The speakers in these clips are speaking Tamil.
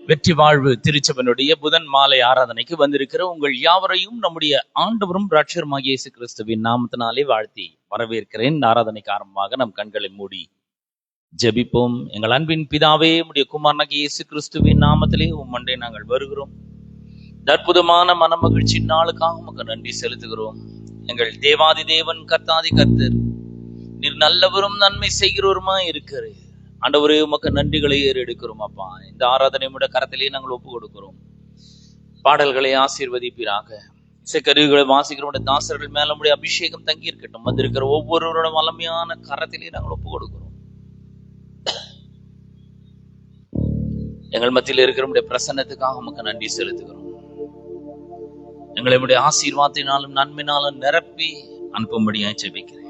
வெற்றி வாழ்வு திருச்சபனுடைய புதன் மாலை ஆராதனைக்கு வந்திருக்கிற உங்கள் யாவரையும் நம்முடைய ஆண்டவரும் இரட்சகருமாகிய இயேசு கிறிஸ்துவின் நாமத்தினாலே வாழ்த்தி வரவேற்கிறேன். ஆராதனைக்கு ஆரம்பமாக நம் கண்களை மூடி ஜெபிப்போம். எங்கள் அன்பின் பிதாவே, உம்முடைய குமாரனாகிய இயேசு கிறிஸ்துவின் நாமத்திலே உம்மண்டை நாங்கள் வருகிறோம். அற்புதமான மனமகிழ்ச்சி நாளுக்காக உமக்கு நன்றி செலுத்துகிறோம். எங்கள் தேவாதி தேவன், கர்த்தாதி கர்த்தர், நீர் நல்லவரும் நன்மை செய்கிறவருமா இருக்கிறேன். ஆண்டவரே, உமக்கு நன்றிகளை ஏறெடுக்கிறோம். அப்பா, இந்த ஆராதனை உடைய கரத்திலே நாங்கள் ஒப்பு கொடுக்கிறோம். பாடல்களை ஆசீர்வதிப்பீராக. இசைக்கருவிகளை வாசிக்கிற தாசர்கள் மேல நம்முடைய அபிஷேகம் தங்கி இருக்கட்டும். வந்திருக்கிற ஒவ்வொருவரோட வல்லமையான கரத்திலே நாங்கள் ஒப்பு கொடுக்கிறோம். எங்கள் மத்தியில் இருக்கிற பிரசன்னத்துக்காக உமக்கு நன்றி செலுத்துகிறோம். எங்களை ஆசீர்வாதத்தினாலும் நன்மையினாலும் நிரப்பி அனுப்பும்படியாய் ஜெபிக்கிறேன்.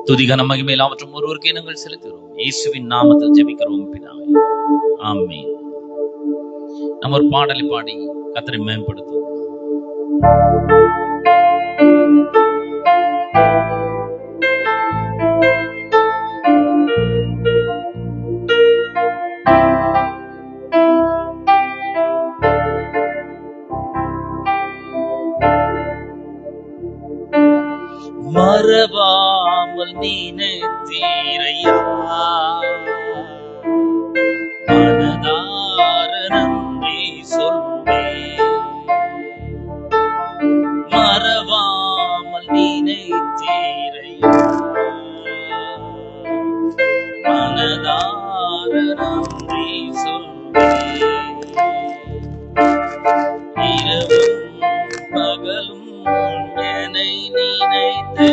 துதிகன மகிமை எல்லாவற்றும் ஒருவருக்கே நாங்கள் செலுத்துகிறோம். இயேசுவின் நாமத்தில் ஜெபிக்கிறோம் பிதாவே, ஆமென். நம்ம ஒரு பாடலை பாடி கர்த்தரை மேம்படுத்துவோம். மறவாமல் நினைத்தீரையா, மனதார நன்றி சொல்வேன். மறவாமல் நினைத்தீரையா, மனதார நன்றி சொல்வேன். இரவும் பகலும் என்னை நினைத்து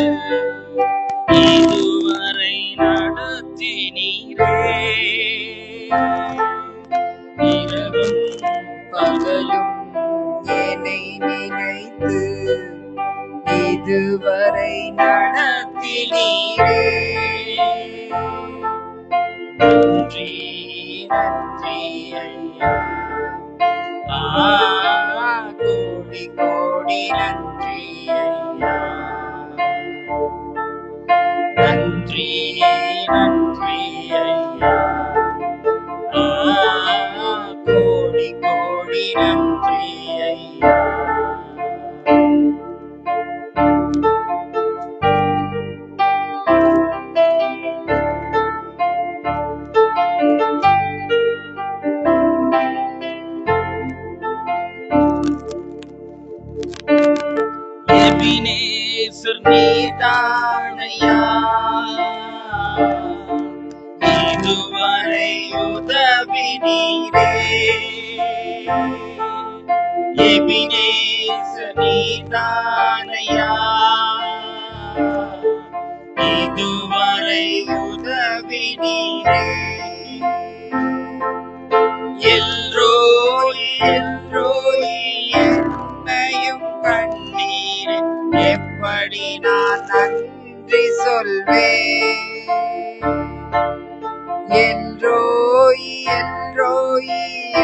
இதுவரை நடத்தினீரே. இரவும் பகலும் என்னை நினைத்து இதுவரை நடத்தினீரே. நன்றி நன்றி ஐயா, கோடி கோடி நன்றி ஐயா. நன்றி நன்றி ஐயா, கோடி கோடி நன்றி ஐயா. எபினேசர் நீதானையா, இதுவரை உதவினீரே. எபினேசர் நீதானையா, இதுவரை உதவினீரே. எல்ரோய் எல்ரோய் என்னையும் கண்ணீர் எப்படி நான் நன்றி சொல்வேன். என்றோய் என்றோய்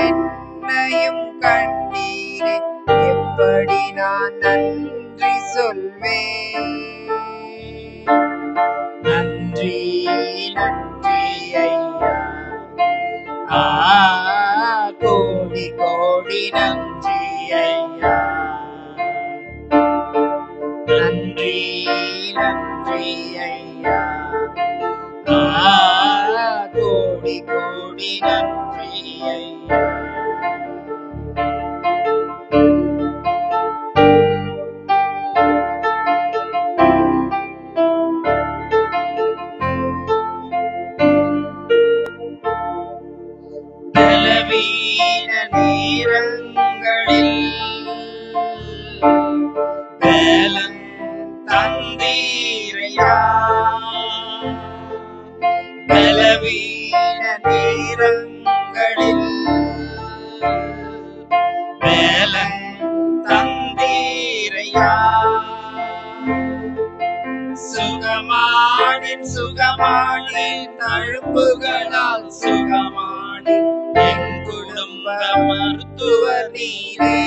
என்னையும் கண்ணீர் எப்படி நான் நன்றி சொல்வேன். நன்றி நன்றி ஐயா, கோடி கோடி நன்றி ஐயா. நன்றி நன்றி ஐயா, கோடி கோடி நன்றி ஐயா. பலவீன நேரங்களில் பலம் தந்தீரையா. பலவீன நேரங்களில் பலம் தந்தீரையா. சுகமானின் சுகமானின் தழும்புகளால் சுகமானின் என் குடும்ப மருத்துவர் நீரே.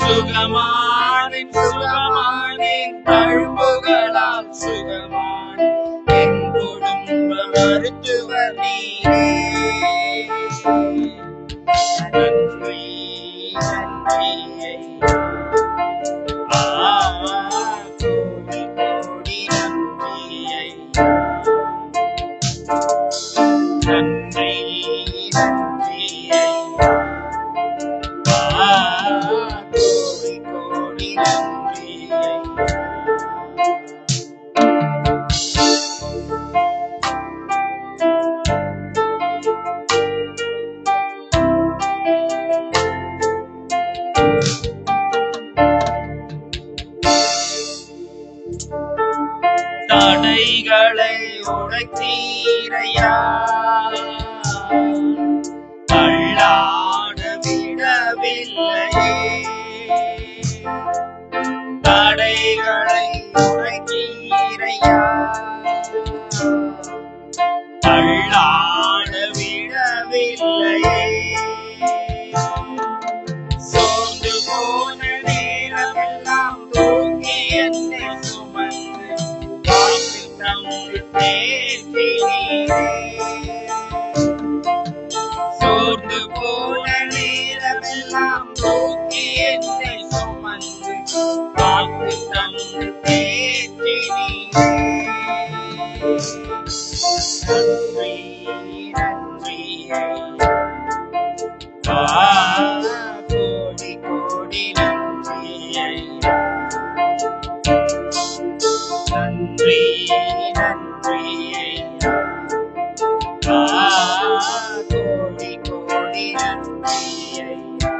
சுகமானின் சுகமானின் தழும்புகளால் சுகமானின் என் குடும்ப மருத்துவர் நீரே. உடைத்தீரையா, தள்ளாட விடவில்லையே, தடைகளை உடைத்தீரையா, தள்ளாட விடவில்லையே. சோர்ந்து போன நேரமெல்லாம் தூக்கி என்னை சுமந்து காத்து தந்து தேற்றினீரே. சோர்ந்து போன நேரமெல்லாம் தூக்கி என்னை சுமந்து காத்து தந்து தேற்றினீரே. நன்றி நன்றி கோடி கோடி நன்றி ஐயா. நன்றி நன்றி ஐயா. கோடி கோடி நன்றி ஐயா.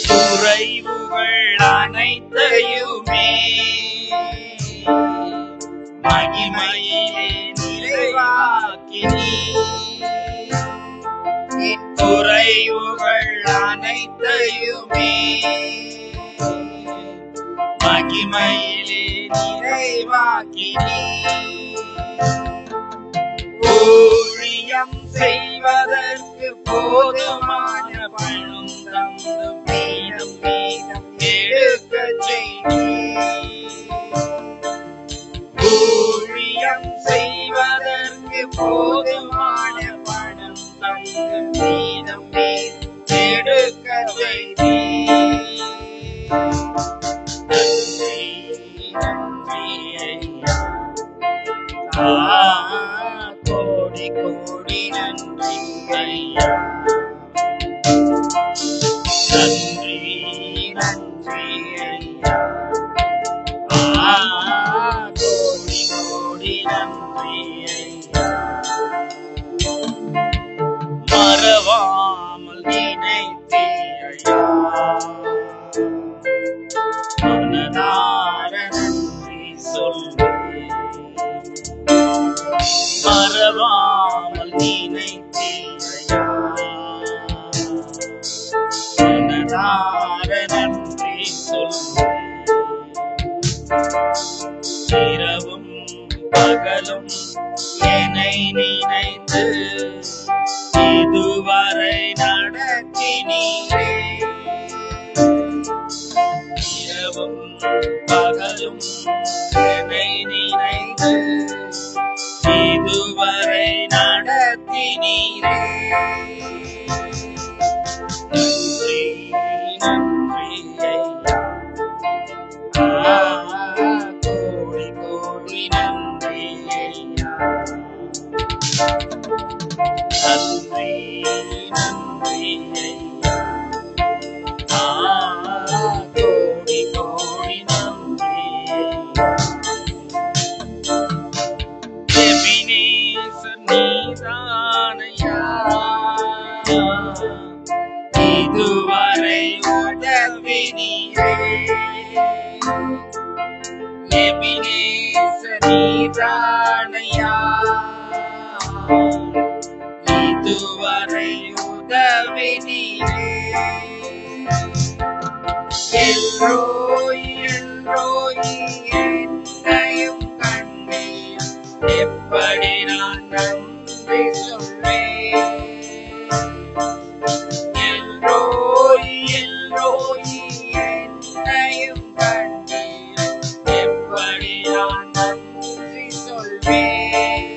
குறைவுகள் அனைத்தையுமே மகிமையிலே நிறைவாக்கினீர். என் குறைவுகள் அனைத்தையுமே மகிமையிலே நிறைவாக்கினீர். ஊழியம் செய்வதற்கு போதுமான பணம் தந்து மீதம் மீதம் எடுக்க செய்தீர். ஊழியம் செய்வதற்கு போதுமான பணம் தந்து மீதம் மீதம் எடுக்க செய்தீர். நன்றி நன்றி ஐயா. கோடி கோடி நன்றி ஐயா. நன்றி நன்றி ஐயா. கோடி கோடி நன்றி ஐயா. மறவாமல் நினைத்தீரையா, மனதார நன்றி சொல்வேன். மறவாமல் நினைத்தீரையா, மனதார நன்றி சொல்வேன். இரவும் பகலும் என்னை நினைத்து இதுவரை நடத்தினீரே. இரவும் பகலும் என்னை நினைத்து இதுவரை நடத்தினீரே. நன்றி நன்றி ஐயா. கோடி கோடி நன்றி ஐயா. நன்றி நன்றி ஐயா. கோடி கோடி நன்றி ஐயா. எபினேசர் நீதானையா, இதுவரை உதவினீரே. எபினேசர் நீதானையா, இதுவரை உதவினீரே. எல்லோய் எல்லோய் என்னையும் கண்டீர், எப்படி நான் நன்றி சொல்வேன். எல்லோய் எல்லோய் என்னையும் கண்டீர், எப்படி நான் நன்றி சொல்வேன்.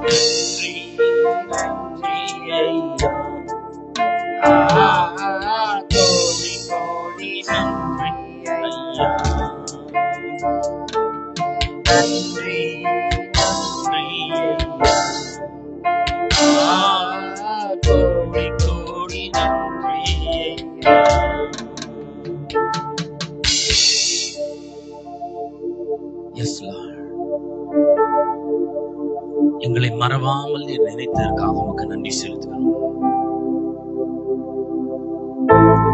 நன்றி நன்றி ஐயா. கோடி கோடி மறவாமல் நீர் நினைத்ததற்காக உமக்கு நன்றி செலுத்துகிறோம்.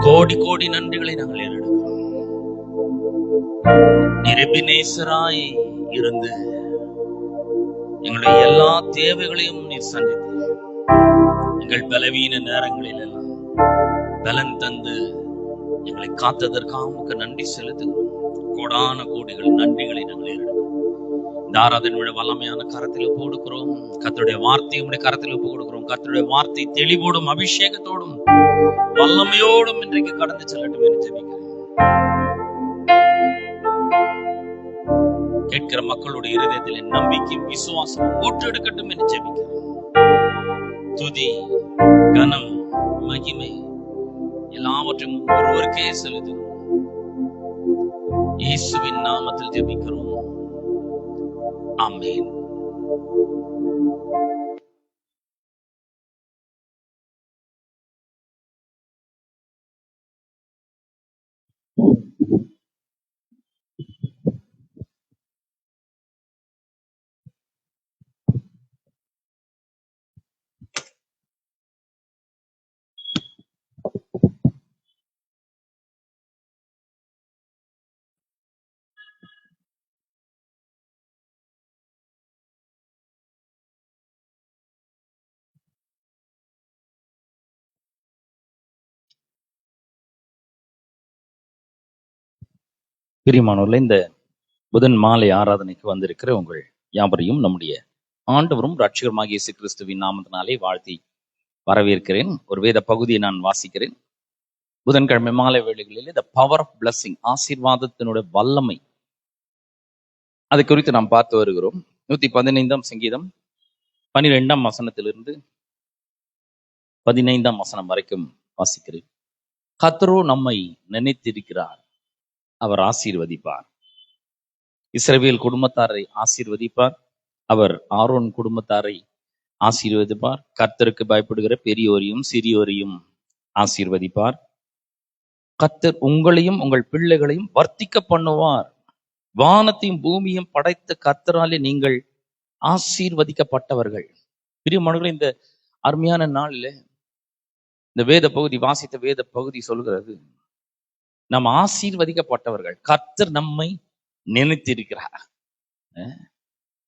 கோடி கோடி நன்றிகளை நாங்கள் ஏறெடுக்கிறோம். நீர் எபினேசராய் இருந்து எங்களுடைய எல்லா தேவைகளையும் நீர் சந்தித்து எங்கள் பலவீன நேரங்களில் எல்லாம் பலன் தந்து எங்களை காத்ததற்காக உமக்கு நன்றி செலுத்துகிறோம். கோடான கோடிகள் நன்றிகளை நாங்கள் ஏறெடுக்கிறோம். இந்த ஆராதனையுடைய வல்லமையான கரத்தில் ஒப்பு கொடுக்கிறோம். கர்த்தருடைய வார்த்தையை உடைய கரத்தில் ஒப்பு கொடுக்கிறோம். கர்த்தருடைய வார்த்தை தெளிவோடும் அபிஷேகத்தோடும் வல்லமையோடும் இன்றைக்கு கடந்து செல்லட்டும் என்று ஜெபிக்கிறேன். கேட்கிற மக்களுடைய இருதயத்தில் நம்பிக்கையும் விசுவாசமும் ஊற்றெடுக்கட்டும் என்று ஜெபிக்கிறேன். துதி, கனம், மகிமை எல்லாவற்றையும் ஒருவருக்கே செலுத்துகிறோம். இயேசுவின் நாமத்தில் ஜெபிக்கிறோம். ஆமென். பிரியமானவர்களே, இந்த புதன் மாலை ஆராதனைக்கு வந்திருக்கிற உங்கள் யாவரையும் நம்முடைய ஆண்டவரும் இரட்சகருமாகிய இயேசு கிறிஸ்துவின் நாமத்தினாலே வாழ்த்தி வரவேற்கிறேன். ஒரு வேத பகுதியை நான் வாசிக்கிறேன். புதன்கிழமை மாலை வேளைகளில் த பவர் ஆஃப் பிளஸிங், ஆசீர்வாதத்தினுடைய வல்லமை, அது குறித்து நாம் பார்த்து வருகிறோம். 115 சங்கீதம் 12 வசனத்திலிருந்து 15 வரைக்கும் வாசிக்கிறேன். கர்த்தரோ நம்மை நினைத்திருக்கிறார், அவர் ஆசீர்வதிப்பார். இஸ்ரவேல் குடும்பத்தாரை ஆசீர்வதிப்பார், அவர் ஆரோன் குடும்பத்தாரை ஆசீர்வதிப்பார். கர்த்தருக்கு பயப்படுகிற பெரியோரையும் சிறியோரையும் ஆசீர்வதிப்பார். கர்த்தர் உங்களையும் உங்கள் பிள்ளைகளையும் வர்த்திக்க பண்ணுவார். வானத்தையும் பூமியும் படைத்த கர்த்தராலே நீங்கள் ஆசீர்வதிக்கப்பட்டவர்கள். பிரியமானவர்களே, இந்த அருமையான நாளில் இந்த வேத பகுதி, வாசித்த வேத பகுதி சொல்கிறது, நாம் ஆசீர்வதிக்கப்பட்டவர்கள். கர்த்தர் நம்மை நினைத்திருக்கிறார்.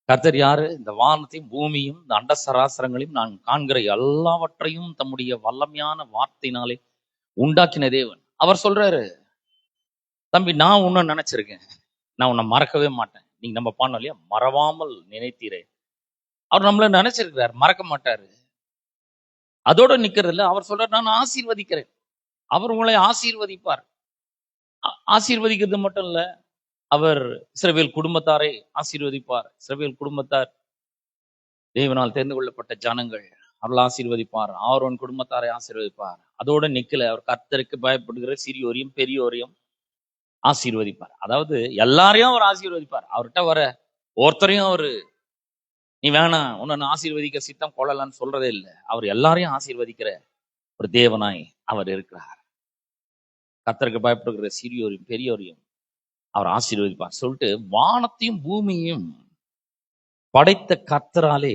கர்த்தர் யாரு? இந்த வானத்தையும் பூமியும் இந்த அண்ட சராசரங்களையும் நான் காண்கிற எல்லாவற்றையும் தம்முடைய வல்லமையான வார்த்தையினாலே உண்டாக்கின தேவன். அவர் சொல்றாரு, தம்பி, நான் உன்னை நினைச்சிருக்கேன், நான் உன்னை மறக்கவே மாட்டேன். நீங்க நம்ம பாடணும் இல்லையா, மறவாமல் நினைத்தீரே. அவர் நம்மள நினைச்சிருக்கிறார், மறக்க மாட்டாரு. அதோட நிக்கிறது இல்ல, அவர் சொல்றாரு, நான் ஆசீர்வதிக்கிறேன். அவர் உங்களை ஆசீர்வதிப்பார். ஆசீர்வதிக்கிறது மட்டும் இல்ல, அவர் இஸ்ரவேல் குடும்பத்தாரை ஆசீர்வதிப்பார். இஸ்ரவேல் குடும்பத்தார் தேவனால் தெரிந்து கொள்ளப்பட்ட ஜனங்கள், அவர்கள் ஆசீர்வதிப்பார். ஆரோன் குடும்பத்தாரை ஆசீர்வதிப்பார். அதோட நிக்கல, அவர் கர்த்தருக்கு பயப்படுகிற சிறியோரையும் பெரியோரையும் ஆசீர்வதிப்பார். அதாவது எல்லாரையும் அவர் ஆசீர்வதிப்பார். அவர்கிட்ட வர ஒருத்தரையும் அவரு நீ வேணாம், உன்னை ஆசீர்வதிக்க சித்தம் கொள்ளலான்னு சொல்றதே இல்லை. அவர் எல்லாரையும் ஆசீர்வதிக்கிற ஒரு தேவனாய் அவர் இருக்கிறார். கர்த்தருக்கு பயப்படுகிற சிறியோரையும் பெரியோரையும் அவர் ஆசீர்வதிப்பார் சொல்லிட்டு, வானத்தையும் பூமியையும் படைத்த கர்த்தராலே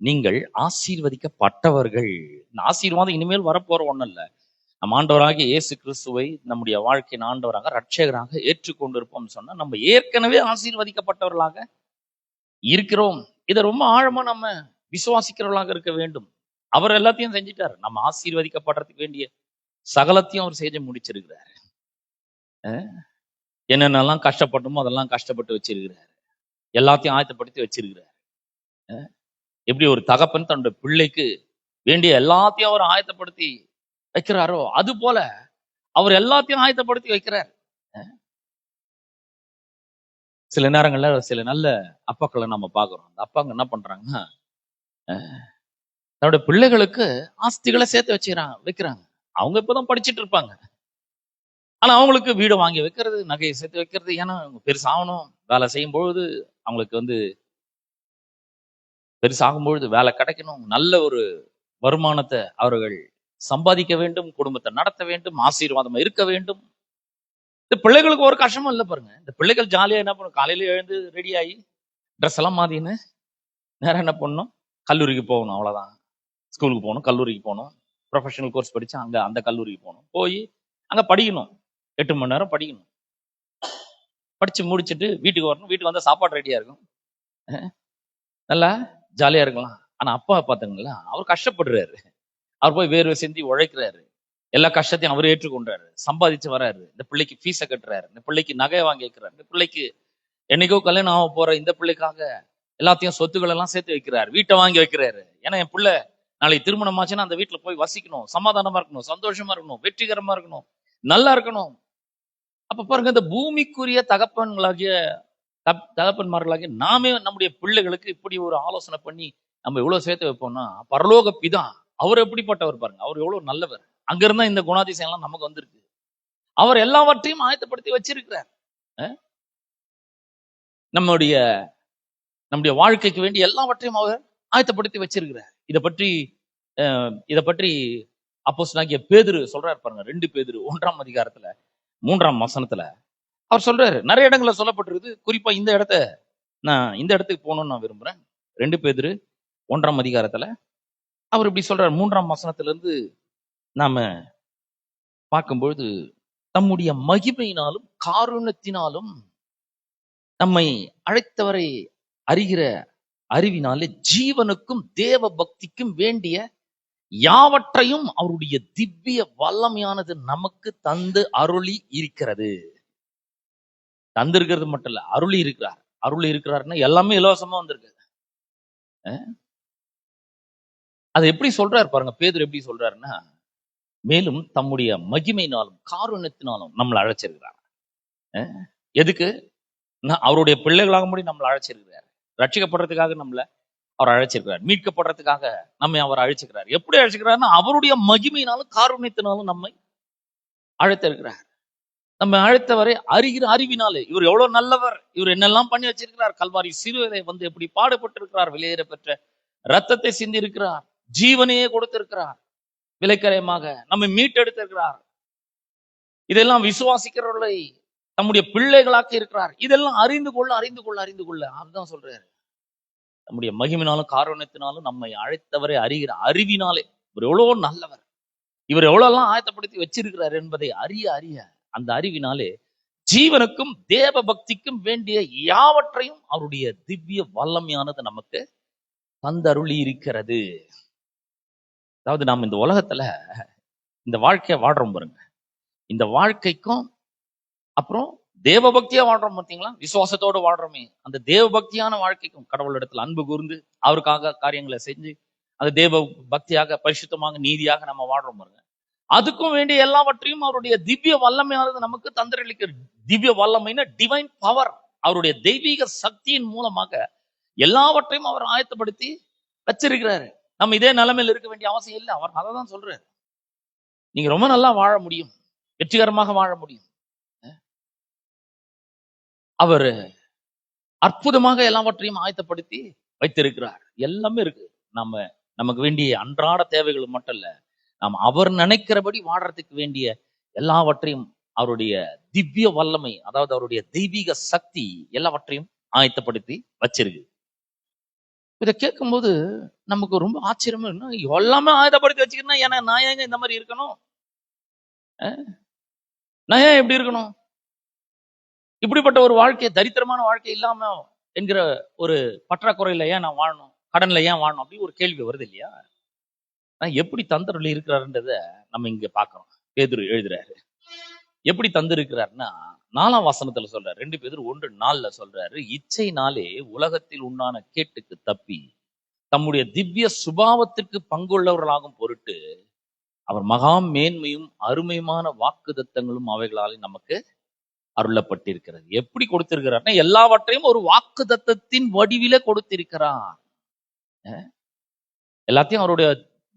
நீங்கள் ஆசீர்வதிக்கப்பட்டவர்கள். இந்த ஆசீர்வாதம் இனிமேல் வரப்போற ஒண்ணும் இல்லை. நம் ஆண்டவராகிய இயேசு கிறிஸ்துவை நம்முடைய வாழ்க்கையின் ஆண்டவராக இரட்சகராக ஏற்றுக்கொண்டிருப்போம் சொன்னா, நம்ம ஏற்கனவே ஆசீர்வதிக்கப்பட்டவர்களாக இருக்கிறோம். இதை ரொம்ப ஆழமா நம்ம விசுவாசிக்கிறவர்களாக இருக்க வேண்டும். அவர் எல்லாத்தையும் செஞ்சிட்டாரு. நம்ம ஆசீர்வதிக்கப்படுறதுக்கு வேண்டிய சகலத்தையும் அவர் செய்து முடிச்சிருக்கிறார். என்னென்னலாம் கஷ்டப்பட்டோமோ அதெல்லாம் கஷ்டப்பட்டு வச்சிருக்கிறார். எல்லாத்தையும் ஆயத்தப்படுத்தி வச்சிருக்கிறார். எப்படி ஒரு தகப்பன் தன்னுடைய பிள்ளைக்கு வேண்டிய எல்லாத்தையும் அவர் ஆயத்தப்படுத்தி வைக்கிறாரோ, அது போல அவர் எல்லாத்தையும் ஆயத்தப்படுத்தி வைக்கிறார். சில நேரங்கள்ல சில நல்ல அப்பாக்களை நம்ம பார்க்கிறோம். அந்த அப்பாங்க என்ன பண்றாங்கன்னா, தன்னுடைய பிள்ளைகளுக்கு ஆஸ்திகளை சேர்த்து வைக்கிறாங்க. அவங்க இப்பதான் படிச்சுட்டு இருப்பாங்க. ஆனா அவங்களுக்கு வீடு வாங்கி வைக்கிறது, நகையை சேர்த்து வைக்கிறது. ஏன்னா பெருசாகணும், வேலை செய்யும் பொழுது அவங்களுக்கு பெருசாகும் பொழுது வேலை கிடைக்கணும், நல்ல ஒரு வருமானத்தை அவர்கள் சம்பாதிக்க வேண்டும், குடும்பத்தை நடத்த வேண்டும், ஆசீர்வாதமா இருக்க வேண்டும். இந்த பிள்ளைகளுக்கு ஒரு கஷ்டமும் இல்லை பாருங்க. இந்த பிள்ளைகள் ஜாலியா என்ன பண்ணும், காலையில எழுந்து ரெடி ஆகி ட்ரெஸ் எல்லாம் மாத்தின்னு நேரம் என்ன பண்ணணும், கல்லூரிக்கு போகணும், அவ்வளவுதான். ஸ்கூலுக்கு போகணும், கல்லூரிக்கு போகணும், ப்ரொஃபஷனல் கோர்ஸ் படிச்சு அங்க அந்த கல்லூரிக்கு போகணும், போய் அங்க படிக்கணும், 8 மணி நேரம் படிக்கணும், படிச்சு முடிச்சுட்டு வீட்டுக்கு வரணும். வீட்டுக்கு வந்தா சாப்பாடு ரெடியா இருக்கும், நல்லா ஜாலியா இருக்கலாம். ஆனா அப்பா பாத்தீங்களா, அவர் கஷ்டப்படுறாரு, அவர் போய் வேர்வை சிந்தி உழைக்கிறாரு, எல்லா கஷ்டத்தையும் அவர் ஏற்றுக்கொண்டாரு, சம்பாதிச்சு வராரு, இந்த பிள்ளைக்கு ஃபீஸை கட்டுறாரு, இந்த பிள்ளைக்கு நகையை வாங்கி வைக்கிறாரு, இந்த பிள்ளைக்கு என்னைக்கோ கல்யாணம் ஆக போற இந்த பிள்ளைக்காக எல்லாத்தையும் சொத்துக்கள் எல்லாம் சேர்த்து வைக்கிறாரு, வீட்டை வாங்கி வைக்கிறாரு. ஏன்னா என் பிள்ளை நாளைக்கு திருமணம் ஆச்சுன்னா அந்த வீட்டுல போய் வசிக்கணும், சமாதானமா இருக்கணும், சந்தோஷமா இருக்கணும், வெற்றிகரமா இருக்கணும், நல்லா இருக்கணும். அப்ப பாருங்க, இந்த பூமிக்குரிய தகப்பன்மார்களாகிய நாமே நம்முடைய பிள்ளைகளுக்கு இப்படி ஒரு ஆலோசனை பண்ணி நம்ம எவ்வளவு சேர்த்து வைப்போம்னா, பரலோக பிதா அவர் எப்படிப்பட்டவர் பாருங்க, அவர் எவ்வளவு நல்லவர். அங்க இருந்தா இந்த குணாதிசயம் எல்லாம் நமக்கு வந்திருக்கு. அவர் எல்லாவற்றையும் ஆயத்தப்படுத்தி வச்சிருக்கிறார். நம்முடைய நம்முடைய வாழ்க்கைக்கு வேண்டி எல்லாவற்றையும் அவர் ஆயத்தப்படுத்தி வச்சிருக்கிறார். இதை பற்றி அப்போஸ்தலனாகிய பேதுரு சொல்றாரு பாருங்க, 2 பேதுரு 1ஆம் அதிகாரத்துல 3ஆம் வசனத்துல அவர் சொல்றாரு. நிறைய இடங்கள்ல சொல்லப்பட்டிருக்கு, குறிப்பா இந்த இடத்துக்கு போகணும்னு நான் விரும்புறேன். 2 பேதுரு 1ஆம் அதிகாரத்துல அவர் இப்படி சொல்றாரு. 3ஆம் வசனத்துல இருந்து நாம பார்க்கும்பொழுது, தம்முடைய மகிமையினாலும் காருண்யத்தினாலும் நம்மை அழைத்தவரை அறிகிற அறிவினாலே ஜீவனுக்கும் தேவ பக்திக்கும் வேண்டிய யாவற்றையும் அவருடைய திவ்ய வல்லமையானது நமக்கு தந்து அருளி இருக்கிறது. தந்து இருக்கிறது மட்டும் இல்ல, அருளி இருக்கிறார். அருளி இருக்கிறாருன்னா எல்லாமே இலவசமா வந்திருக்கு. அது எப்படி சொல்றாரு பாருங்க, பேதுரு எப்படி சொல்றாருன்னா, மேலும் தம்முடைய மகிமையினாலும் காருண்யத்தினாலும் நம்மளை அழைச்சிருக்கிறார். எதுக்கு? அவருடைய பிள்ளைகளாக முடி நம்மளை அழைச்சிருக்கிறார். ரட்சிக்கப்படுறதுக்காக நம்மளை அவர் அழைச்சிருக்கிறார். மீட்கப்படுறதுக்காக நம்மை அவர் அழைச்சிருக்கிறார். எப்படி அழைச்சிருக்கிறாருன்னா, அவருடைய மகிமையினாலும் காருண்யத்தினாலும் நம்மை அழைத்திருக்கிறார். நம்ம அழைத்தவரை அறிகிற அறிவினாலே, இவர் எவ்வளவு நல்லவர், இவர் என்னெல்லாம் பண்ணி வச்சிருக்கிறார், கல்வாரி சிலுவையிலே வந்து எப்படி பாடுபட்டிருக்கிறார், விலையேற பெற்ற ரத்தத்தை சிந்தி இருக்கிறார், ஜீவனையே கொடுத்திருக்கிறார், விலைக்கரையமாக நம்மை மீட்டெடுத்திருக்கிறார். இதெல்லாம் விசுவாசிக்கிறவர்களை நம்முடைய பிள்ளைகளாக்கி இருக்கிறார். இதெல்லாம் அறிந்து கொள்ள அதுதான் சொல்றாரு. நம்முடைய மகிமையினாலும் காருண்யத்தினாலும் நம்மை அழைத்தவரை அறிகிற அறிவினாலே, இவர் எவ்வளவு நல்லவர், இவர் எவ்வளவு ஆயத்தப்படுத்தி வச்சிருக்கிறார் என்பதை அறிய அந்த அறிவினாலே ஜீவனுக்கும் தேவ பக்திக்கும் வேண்டிய யாவற்றையும் அவருடைய திவ்ய வல்லமையானது நமக்கு தந்தருளி இருக்கிறது. அதாவது நாம் இந்த உலகத்துல இந்த வாழ்க்கைய வாழ்றோம் பாருங்க, இந்த வாழ்க்கைக்கும் அப்புறம் தேவ பக்தியா வாழ்றோம் பார்த்தீங்களா, விசுவாசத்தோடு வாழ்றோமே, அந்த தேவ பக்தியான வாழ்க்கைக்கும் கடவுளிடத்துல அன்பு கூர்ந்து அவருக்காக காரியங்களை செஞ்சு அந்த தேவ பக்தியாக பரிசுத்தமாக நீதியாக நம்ம வாழ்றோம் பாருங்க, அதுக்கும் வேண்டிய எல்லாவற்றையும் அவருடைய திவ்ய வல்லமையானது நமக்கு தந்தரளிக்கிற. திவ்ய வல்லமைன்னா டிவைன் பவர், அவருடைய தெய்வீக சக்தியின் மூலமாக எல்லாவற்றையும் அவர் ஆயத்தப்படுத்தி வச்சிருக்கிறாரு. நம்ம இதே நிலைமையில் இருக்க வேண்டிய அவசியம் இல்லை. அவர் அதை தான் சொல்றாரு, நீங்க ரொம்ப நல்லா வாழ முடியும், வெற்றிகரமாக வாழ முடியும். அவர் அற்புதமாக எல்லாவற்றையும் ஆயத்தப்படுத்தி வைத்திருக்கிறார். எல்லாமே இருக்கு. நமக்கு வேண்டிய அன்றாட தேவைகள் மட்டும் இல்ல, நாம் அவர் நினைக்கிறபடி வாழறதுக்கு வேண்டிய எல்லாவற்றையும் அவருடைய திவ்ய வல்லமை, அதாவது அவருடைய தெய்வீக சக்தி எல்லாவற்றையும் ஆயத்தப்படுத்தி வச்சிருக்கு. இதை கேட்கும்போது நமக்கு ரொம்ப ஆச்சரியமா இருக்கு. எல்லாமே ஆயத்தப்படுத்தி வச்சுக்கணும், ஏன்னா நான் ஏங்க இந்த மாதிரி இருக்கணும், நான் ஏன் எப்படி இருக்கணும், இப்படிப்பட்ட ஒரு வாழ்க்கை, தரித்திரமான வாழ்க்கை இல்லாம என்கிற ஒரு பற்றாக்குறையில ஏன் நான் வாழணும், கடன்ல ஏன் வாழணும், அப்படி ஒரு கேள்வி வருது இல்லையா? எப்படி தந்தருளி இருக்கிறாருன்றத நம்ம இங்க பாக்குறோம். பேதுரு எழுதுறாரு, எப்படி தந்திருக்கிறாருன்னா 4ஆம் வசனத்துல சொல்றாரு. 2 பேதுரு 1:4 சொல்றாரு, இச்சையினாலே உலகத்தில் உண்டான கேட்டுக்கு தப்பி தம்முடைய திவ்ய சுபாவத்திற்கு பங்குள்ளவர்களாகும் பொருட்டு அவர் மகா மேன்மையும் அருமையுமான வாக்குத்தத்தங்களும் அவைகளாலே நமக்கு அருளப்பட்டிருக்கிறது. எப்படி கொடுத்திருக்கிறார்னா, எல்லாவற்றையும் ஒரு வாக்குத்தத்தத்தின் வடிவில கொடுத்திருக்கிறார். எல்லாத்தையும் அவருடைய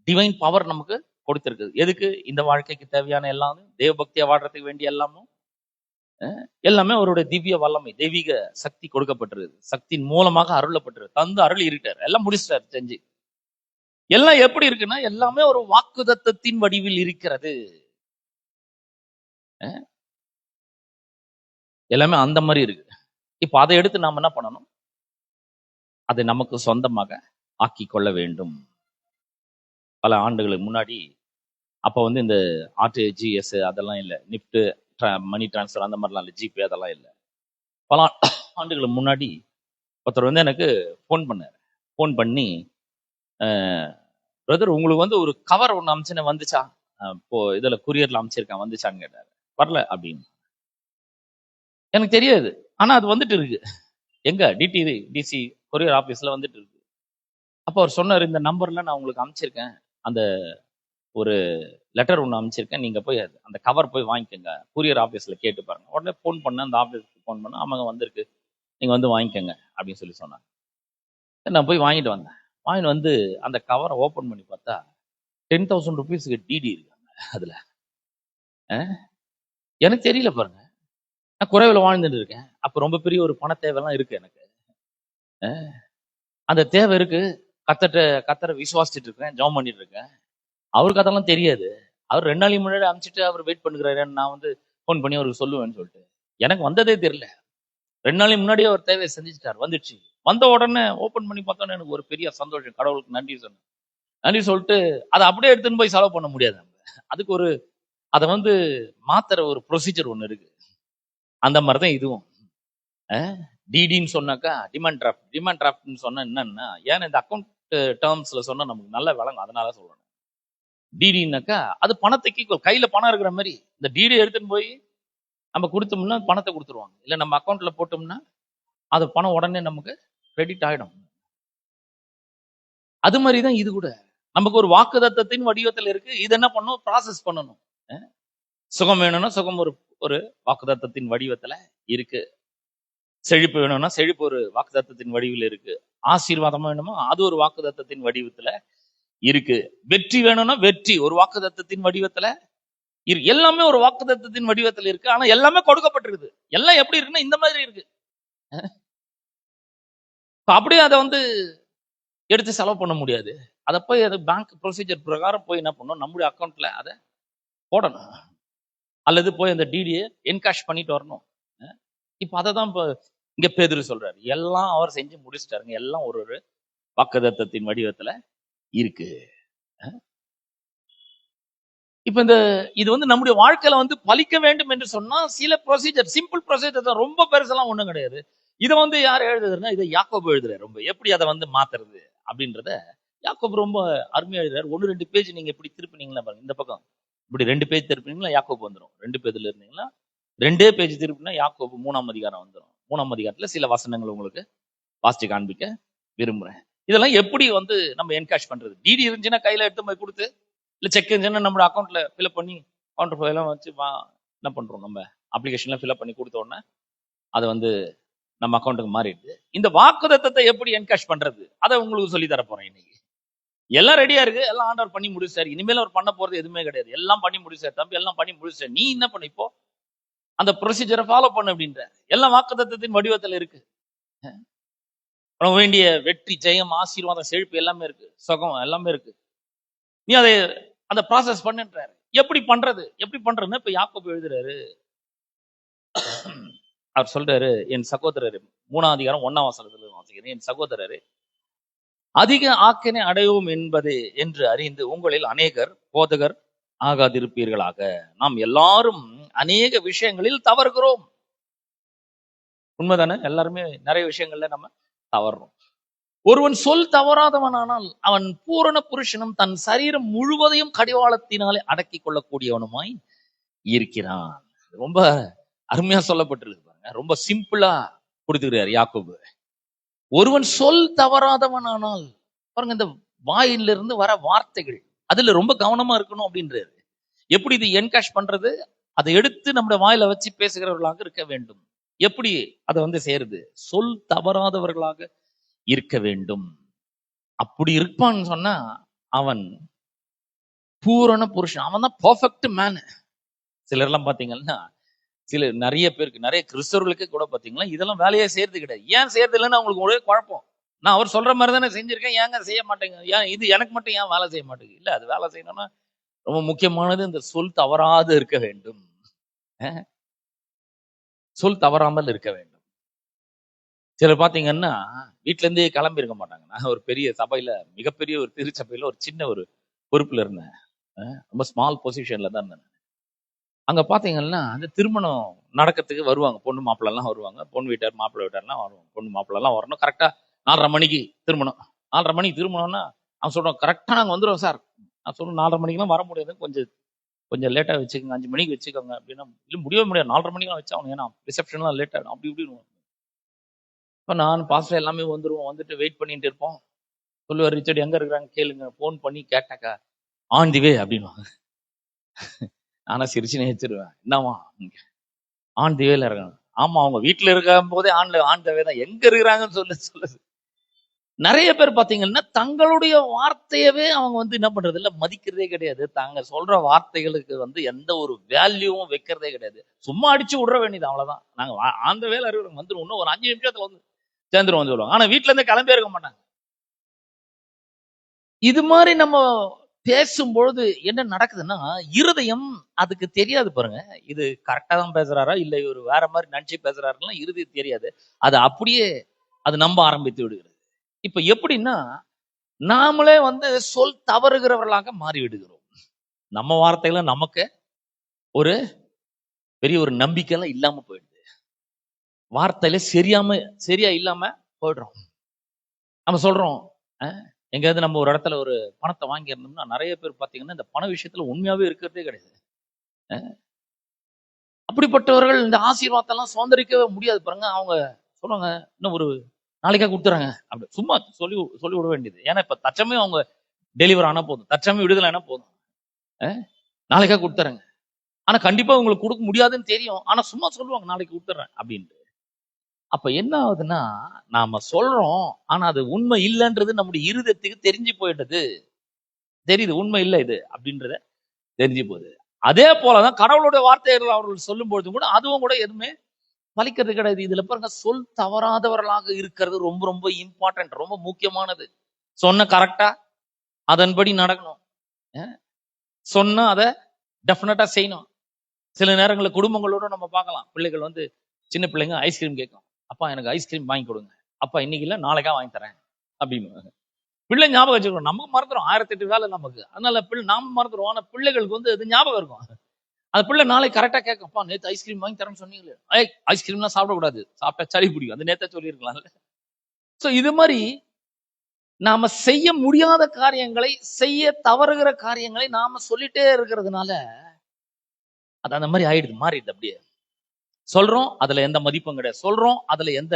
டிவைன் பவர் நமக்கு கொடுத்திருக்குது. எதுக்கு? இந்த வாழ்க்கைக்கு தேவையான எல்லாமே, தேவபக்தியா வாழ்றதுக்கு வேண்டிய எல்லாமே அவருடைய திவ்ய வல்லமை, தெய்வீக சக்தி கொடுக்கப்பட்டிருக்கு. சக்தியின் மூலமாக அருளப்பட்டிருக்கு, தந்து அருள் இருக்காரு, எல்லாம் முடிச்சிட்டாரு செஞ்சு. எல்லாம் எப்படி இருக்குன்னா, எல்லாமே ஒரு வாக்குத்தத்தத்தின் வடிவில் இருக்கிறது. எல்லாமே அந்த மாதிரி இருக்கு. இப்ப அதை எடுத்து நாம என்ன பண்ணணும், அதை நமக்கு சொந்தமாக ஆக்கி கொள்ள வேண்டும். பல ஆண்டுகளுக்கு முன்னாடி அப்போ வந்து இந்த ஆர்டிஜிஎஸ் அதெல்லாம் இல்லை, நிஃப்ட் மணி டிரான்ஸ்ஃபர் அந்த மாதிரிலாம் இல்லை, ஜிபே அதெல்லாம் இல்லை. பல ஆண்டுகளுக்கு முன்னாடி ஒருத்தர் வந்து எனக்கு ஃபோன் பண்ணார். ஃபோன் பண்ணி, பிரதர் உங்களுக்கு வந்து ஒரு கவர் ஒன்று அமிச்சுன்னு வந்துச்சா, இப்போ இதில் குரியரில் அமிச்சிருக்கேன் வந்துச்சான்னு கேட்டார். வரல அப்படின்னு. எனக்கு தெரியாது, ஆனால் அது வந்துட்டு இருக்கு. எங்க டிசி கொரியர் ஆஃபீஸில் வந்துட்டு இருக்கு. அப்போ அவர் சொன்னார், இந்த நம்பரில் நான் உங்களுக்கு அமிச்சிருக்கேன், அந்த ஒரு லெட்டர் ஒன்று அனுப்பிச்சிருக்கேன், நீங்கள் போய் அந்த கவர் போய் வாங்கிக்கோங்க, கூரியர் ஆஃபீஸில் கேட்டு பாருங்க. உடனே ஃபோன் பண்ணேன், அந்த ஆஃபீஸுக்கு ஃபோன் பண்ணேன், அவங்க வந்திருக்கு, நீங்கள் வந்து வாங்கிக்கோங்க அப்படின்னு சொல்லி சொன்னாங்க. நான் போய் வாங்கிட்டு வந்தேன். வாங்கிட்டு வந்து அந்த கவரை ஓப்பன் பண்ணி பார்த்தா 10,000 ருபீஸுக்கு டிடி இருக்காங்க அதில். எனக்கு தெரியல பாருங்க, நான் குறைவில் வாழ்ந்துட்டு இருக்கேன். அப்போ ரொம்ப பெரிய ஒரு பண தேவைலாம் இருக்கு எனக்கு. அந்த தேவை இருக்கு, கத்தரை விசுவாசிச்சுட்டு இருக்கேன், ஜாம் பண்ணிட்டு இருக்கேன். அவருக்கு அதெல்லாம் தெரியாது. அவர் 2 நாளைக்கு முன்னாடி அனுப்பிச்சிட்டு அவர் வெயிட் பண்ணுகிறாரு, நான் வந்து ஃபோன் பண்ணி அவருக்கு சொல்லுவேன்னு சொல்லிட்டு. எனக்கு வந்ததே தெரியல. 2 நாளைக்கு முன்னாடியே அவர் தேவையை செஞ்சுட்டார், வந்துடுச்சு. வந்த உடனே ஓப்பன் பண்ணி பார்த்தோன்னே எனக்கு ஒரு பெரிய சந்தோஷம். கடவுளுக்கு நன்றி சொன்னேன். நன்றி சொல்லிட்டு அதை அப்படியே எடுத்துன்னு போய் செலவு பண்ண முடியாது. அதுக்கு அதை வந்து மாத்துற ஒரு ப்ரொசீஜர் ஒன்று இருக்கு. அந்த மாதிரி தான் இதுவும். டிடின்னு சொன்னாக்கா டிமாண்ட் டிராஃப்ட்னு சொன்னா என்னன்னா, ஏன்னா இந்த அக்கௌண்ட் டேர்ம்ஸ்ல சொன்னா நமக்கு நல்ல விளங்கும், அதனால சொல்லணும். டிடினாக்கா அது பணத்துக்கு கையில பணம் இருக்கிற மாதிரி. இந்த டிடி எடுத்துன்னு போய் நம்ம கொடுத்தோம்னா பணத்தை கொடுத்துருவாங்க, இல்லை நம்ம அக்கௌண்ட்ல போட்டோம்னா அது பணம் உடனே நமக்கு கிரெடிட் ஆயிடும். அது மாதிரி தான் இது கூட நமக்கு ஒரு வாக்குதத்தத்தின் வடிவத்தில் இருக்கு. இது என்ன பண்ணணும், ப்ராசஸ் பண்ணணும். சுகம் வேணும்னா சுகம் ஒரு வாக்குதத்தத்தின் வடிவத்துல இருக்கு. செழிப்பு வேணும்னா செழிப்பு ஒரு வாக்குதத்தத்தின் வடிவில் இருக்கு. ஆசீர்வாதம் வேணுமா அது ஒரு வாக்குதத்தத்தின் வடிவத்துல இருக்கு. வெற்றி வேணும்னா வெற்றி ஒரு வாக்குதத்தத்தின் வடிவத்துல இருக்கு. எல்லாமே ஒரு வாக்குதத்தத்தின் வடிவத்துல இருக்கு. ஆனா எல்லாமே கொடுக்கப்பட்டிருக்குது. எல்லாம் எப்படி இருக்குன்னா இந்த மாதிரி இருக்கு. அப்படியே அதை வந்து எடுத்து செலவு பண்ண முடியாது. அதை போய் அது பேங்க் ப்ரொசீஜர் பிரகாரம் போய் என்ன பண்ணணும், நம்முடைய அக்கௌண்ட்ல அதை போடணும், அல்லது போய் அந்த டிடியை என்கேஷ் பண்ணிட்டு வரணும். இப்ப அதை தான் இப்போ இங்க பேதுரு சொல்றாரு, எல்லாம் அவர் செஞ்சு முடிச்சிட்டாருங்க, எல்லாம் ஒரு ஒரு வாக்குதத்தத்தின் வடிவத்துல இருக்கு. இப்ப இது வந்து நம்முடைய வாழ்க்கையில வந்து பலிக்க வேண்டும் என்று சொன்னா சில ப்ரொசீஜர், சிம்பிள் ப்ரொசீஜர் தான், ரொம்ப பெருசெல்லாம் ஒண்ணும் கிடையாது. இதை வந்து யார் எழுதுறதுன்னா, இதை யாக்கோபு எழுதுறாரு. ரொம்ப எப்படி அதை வந்து மாத்துறது அப்படின்றத யாக்கோபு ரொம்ப அருமையா எழுதுறாரு. 1-2 பேஜ் நீங்க இப்படி திருப்பினீங்களா பாருங்க, இந்த பக்கம் இப்படி 2 பேஜ் திருப்பினீங்களா யாக்கோபு வந்துடும். 2 பேஜ்ல இருந்தீங்களா 2 பேஜ் திருப்பினா யாக்கோபு 3ஆம் அதிகாரம் வந்துடும். 3ஆம் அதிகாரத்துல சில வசனங்கள் உங்களுக்கு வாசிச்சு காண்பிக்க விரும்புறேன். இதெல்லாம் எப்படி வந்து நம்ம என்கேஷ் பண்றது. டிடி இருந்துச்சுன்னா கையில எடுத்து போய் கொடுத்து, இல்லை செக் இருந்துச்சுன்னா நம்ம அக்கௌண்ட்ல ஃபில்அப் பண்ணி கவுண்டர் எல்லாம் வச்சு என்ன பண்றோம், நம்ம அப்ளிகேஷன்லாம் ஃபில்அப் பண்ணி கொடுத்த உடனே அதை வந்து நம்ம அக்கௌண்ட்டுக்கு மாறிடுது. இந்த வாக்குதத்தத்தை எப்படி என்கேஷ் பண்றது அதை உங்களுக்கு சொல்லி தர போறேன் இன்னைக்கு. எல்லாம் ரெடியா இருக்கு, எல்லாம் ஆர்டர் பண்ணி முடிச்சாரு. இனிமேல் அவர் பண்ண போறது எதுவுமே கிடையாது. எல்லாம் பண்ணி முடிச்சாரு தம்பி, எல்லாம் பண்ணி முடிச்சாரு. நீ என்ன பண்ண, இப்போ அந்த ப்ரொசீஜரை ஃபாலோ பண்ண அப்படின்ற. எல்லாம் வாக்குதத்தத்தின் வடிவத்தில் இருக்கு. வேண்டிய வெற்றி, ஜெயம், ஆசீர்வாதம், செழிப்பு எல்லாமே இருக்கு, சுகம் எல்லாமே இருக்கு. நீ அதை அந்த ப்ராசஸ் பண்ணுன்றாரு. எப்படி பண்றதுன்னு இப்ப யாக்கோபு எழுதுறாரு. அவர் சொல்றாரு, என் சகோதரர் 3ஆம் அதிகாரம் 1ஆம் வசனத்துல வாசிக்கிறேன். என் சகோதரரே, அதிக ஆக்கினை அடைவோம் என்பது என்று அறிந்து உங்களில் அநேகர் போதகர் ஆகாதிருப்பீர்களாக. நாம் எல்லாரும் அநேக விஷயங்களில் தவறுகிறோம். உண்மைதானே? எல்லாருமே நிறைய விஷயங்கள்ல நம்ம தவறுறோம். ஒருவன் சொல் தவறாதவனானால் அவன் பூரண புருஷனும் தன் சரீரம் முழுவதையும் கடிவாளத்தினாலே அடக்கி கொள்ளக்கூடியவனுமாய் இருக்கிறான். ரொம்ப அருமையா சொல்லப்பட்டிருக்கு பாருங்க. ரொம்ப சிம்பிளா கொடுத்துக்கிறார் யாக்கோபு. ஒருவன் சொல் தவறாதவனானால் பாருங்க, இந்த வாயிலிருந்து வர வார்த்தைகள் அதுல ரொம்ப கவனமா இருக்கணும் அப்படின்றாரு. எப்படி இது என்கேஷ் பண்றது, அதை எடுத்து நம்முடைய வாயில வச்சு பேசுகிறவர்களாக இருக்க வேண்டும். எப்படி அதை வந்து செய்யறது, சொல் தவறாதவர்களாக இருக்க வேண்டும். அப்படி இருப்பான்னு சொன்னா அவன் பூரண புருஷன், அவன் தான் பெர்ஃபெக்ட் மேன். சிலர்லாம் பாத்தீங்கன்னா, நிறைய பேருக்கு, நிறைய கிறிஸ்தவர்களுக்கு கூட பாத்தீங்கன்னா இதெல்லாம் வேலையே செய்யறது கிடையாது. ஏன் செய்யறது இல்லைன்னு அவங்களுக்கு ஒரே குழப்பம். நான் அவர் சொல்ற மாதிரி தானே செஞ்சிருக்கேன், ஏங்க செய்ய மாட்டேங்க, ஏன் இது எனக்கு மட்டும் ஏன் வேலை செய்ய மாட்டேங்குது. இல்ல, அது வேலை செய்யணும்னா ரொம்ப முக்கியமானது இந்த சொல் தவறாது இருக்க வேண்டும். சொல் தவறாமல் இருக்க வேண்டும். சிலர் பாத்தீங்கன்னா வீட்டுல இருந்தே கிளம்பி இருக்க மாட்டாங்க. நான் ஒரு பெரிய சபையில, மிகப்பெரிய ஒரு திருச்சபையில ஒரு சின்ன ஒரு பொறுப்புல இருந்தேன். ரொம்ப ஸ்மால் பொசிஷன்ல தான் இருந்தேன். அங்க பாத்தீங்கன்னா அந்த திருமணம் நடக்கிறதுக்கு வருவாங்க, பொண்ணு மாப்பிள்ளை எல்லாம் வருவாங்க, பொண்ணு வீட்டார் மாப்பிள்ளை வீட்டார்லாம் வருவாங்க, பொண்ணு மாப்பிள்ளை எல்லாம் வரணும். கரெக்டா 4:30 மணிக்கு திருமணம். 4:30 மணிக்கு திருமணம்னா அவன் சொல்றான், கரெக்டா நாங்க வந்துடுவோம் சார். நான் சொல்றேன், 4:30 மணிக்கெல்லாம் வர முடியாது, கொஞ்சம் கொஞ்சம் லேட்டா வச்சுக்கோங்க, 5 மணிக்கு வச்சுக்கோங்க அப்படின்னா. இல்ல முடியவே முடியாது, 4:30 மணிக்கெல்லாம் வச்சா அவன், ஏன்னா ரிசப்ஷன்லாம் லேட் ஆகும் அப்படி இப்படின்னு. இப்போ நான் பாஸ்டர் எல்லாமே வந்துருவோம், வந்துட்டு வெயிட் பண்ணிட்டு இருப்போம். சொல்லுவார், ரிச்சர்ட் எங்க இருக்கிறாங்க கேளுங்க, போன் பண்ணி கேட்டாக்கா ஆன் தி வே அப்படின்வாங்க. ஆனா சிரிச்சுனே வச்சிருவேன், என்னவா ஆன் தி வேல இருக்காங்க. ஆமா, அவங்க வீட்டுல இருக்கும் போதே ஆன் த வே தான், எங்க இருக்கிறாங்கன்னு சொல்லுது. நிறைய பேர் பாத்தீங்கன்னா தங்களுடைய வார்த்தையவே அவங்க என்ன பண்றது இல்ல, மதிக்கிறதே கிடையாது. தாங்க சொல்ற வார்த்தைகளுக்கு எந்த ஒரு வேல்யூவும் வைக்கிறதே கிடையாது. சும்மா அடிச்சு விடுற வேண்டியது, அவ்வளவுதான். நாங்க அந்த வேலை அறிவுறோம், வந்துடும், இன்னும் ஒரு 5 நிமிஷத்துல சேர்ந்துருவோம் சொல்லுவாங்க. ஆனா வீட்டுல இருந்தே கிளம்பி இருக்க மாட்டாங்க. இது மாதிரி நம்ம பேசும்பொழுது என்ன நடக்குதுன்னா, இருதயம் அதுக்கு தெரியாது பாருங்க, இது கரெக்டா தான் பேசுறாரா இல்ல இவர் வேற மாதிரி நினைச்சு பேசுறாருலாம் இருதயம் தெரியாது. அது அப்படியே அது நம்ப ஆரம்பித்து விடுகிறது. இப்ப எப்படின்னா, நாமளே சொல் தவறுகிறவர்களாக மாறி விடுகிறோம். நம்ம வார்த்தைகளை நமக்கு ஒரு பெரிய ஒரு நம்பிக்கை எல்லாம் இல்லாம போயிடுது. வார்த்தையில சரியா இல்லாம போயிடுறோம். நம்ம சொல்றோம், எங்கேயாவது நம்ம ஒரு இடத்துல ஒரு பணத்தை வாங்கி இருந்தோம்னா, நிறைய பேர் பாத்தீங்கன்னா இந்த பண விஷயத்துல உண்மையாவே இருக்கிறதே கிடையாது. அப்படிப்பட்டவர்கள் இந்த ஆசீர்வாதத்தெல்லாம் சுதந்திரிக்கவே முடியாது பாருங்க. அவங்க சொல்லுவாங்க, இன்னும் ஒரு நாளைக்கா கொடுத்துறாங்க அப்படி சும்மா சொல்லி சொல்லி விட வேண்டியது. ஏன்னா இப்ப தச்சமே அவங்க டெலிவர் ஆனா போதும், தச்சமே விடுதலை ஆனா போதும், நாளைக்கா கொடுத்துறாங்க. ஆனா கண்டிப்பா உங்களுக்கு கொடுக்க முடியாதுன்னு தெரியும், ஆனா சும்மா சொல்லுவாங்க நாளைக்கு கொடுத்துறேன் அப்படின்ட்டு. அப்ப என்ன ஆகுதுன்னா, நாம சொல்றோம், ஆனா அது உண்மை இல்லைன்றது நம்முடைய இருதயத்துக்கு தெரிஞ்சு போயிட்டது. தெரியுது உண்மை இல்லை இது அப்படின்றத தெரிஞ்சு போகுது. அதே போலதான் கடவுளுடைய வார்த்தைகள் அவர்கள் சொல்லும் பொழுதும் கூட அதுவும் கூட எதுவுமே பலிக்கிறது கிடையாது. இதுல பாருங்க, சொல் தவறாதவர்களாக இருக்கிறது ரொம்ப ரொம்ப இம்பார்ட்டன்ட், ரொம்ப முக்கியமானது. சொன்ன கரெக்டா அதன்படி நடக்கணும், சொன்னா அதை டெஃபினட்டா செய்யணும். சில நேரங்களில் குடும்பங்களோட நம்ம பார்க்கலாம், பிள்ளைகள் சின்ன பிள்ளைங்க ஐஸ்கிரீம் கேட்கும், அப்பா எனக்கு ஐஸ்கிரீம் வாங்கி கொடுங்க, அப்பா இன்னைக்கு இல்லை நாளைக்கா வாங்கி தரேன் அப்படின்னு. பிள்ளை ஞாபகம் வச்சுக்கணும், நமக்கு மறந்துடும், 1008 வேலை நமக்கு, அதனால நாம மறந்துடும். ஆனா பிள்ளைகளுக்கு அது ஞாபகம் இருக்கும். அந்த பிள்ளை நாளைக்கு கரெக்டா கேட்கும், அப்பா நேற்று ஐஸ்கிரீம் வாங்கி தரேன்னு சொன்னீங்களே, ஐஸ்கிரீம்லாம் சாப்பிடக்கூடாது, சாப்பிட்டா சளி பிடிக்கும், அது நேற்று சொல்லியிருக்கலாம்ல. ஸோ இது மாதிரி நாம செய்ய முடியாத காரியங்களை, செய்ய தவறுகிற காரியங்களை நாம சொல்லிட்டே இருக்கிறதுனால அது அந்த மாதிரி ஆயிடுது, மாறிடுது. அப்படியே சொல்றோம், அதுல எந்த மதிப்பும் கிடையாது, சொல்றோம், அதுல எந்த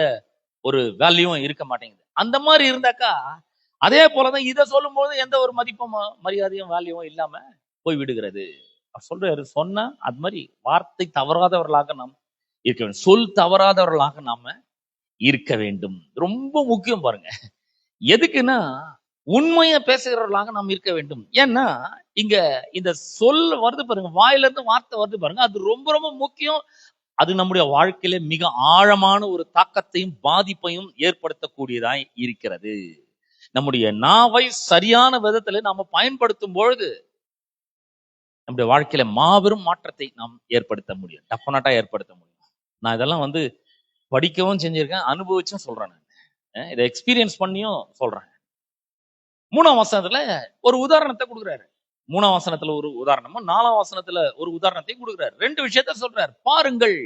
ஒரு வேல்யூவும் இருக்க மாட்டேங்குது. அந்த மாதிரி இருந்தாக்கா அதே போலதான் இதை சொல்லும் போது எந்த ஒரு மதிப்பும் மரியாதையும் வேல்யூவும் இல்லாம போய் விடுகிறது. சொல்றாரு, சொன்னா அது மாதிரி வார்த்தை தவறாதவர்களாக நாம் இருக்க வேண்டும், சொல் தவறாதவர்களாக நாம இருக்க வேண்டும். ரொம்ப முக்கியம் பாருங்க. எதுக்குன்னா, உண்மையை பேசுகிறவர்களாக நாம் இருக்க வேண்டும். ஏன்னா இங்க இந்த சொல் வருது பாருங்க, வாயில இருந்து வார்த்தை வருது பாருங்க, அது ரொம்ப ரொம்ப முக்கியம். அது நம்முடைய வாழ்க்கையில மிக ஆழமான ஒரு தாக்கத்தையும் பாதிப்பையும் ஏற்படுத்தக்கூடியதாய் இருக்கிறது. நம்முடைய நாவை சரியான விதத்துல நாம பயன்படுத்தும் பொழுது நம்முடைய வாழ்க்கையில மாபெரும் மாற்றத்தை நாம் ஏற்படுத்த முடியும், டெஃபினட்டா ஏற்படுத்த முடியும். நான் இதெல்லாம் படிக்கவும் செஞ்சிருக்கேன், அனுபவிச்சும் சொல்றேன். நான் இதை எக்ஸ்பீரியன்ஸ் பண்ணியும் சொல்றேன். 3ஆம் வசனத்துல ஒரு உதாரணத்தை கொடுக்குறாரு. 3ஆம் வசனத்துல ஒரு உதாரணமும் 4ஆம் வசனத்துல ஒரு உதாரணத்தை கொடுக்குறாரு. 2 விஷயத்த சொல்றாரு. பாருங்கள்,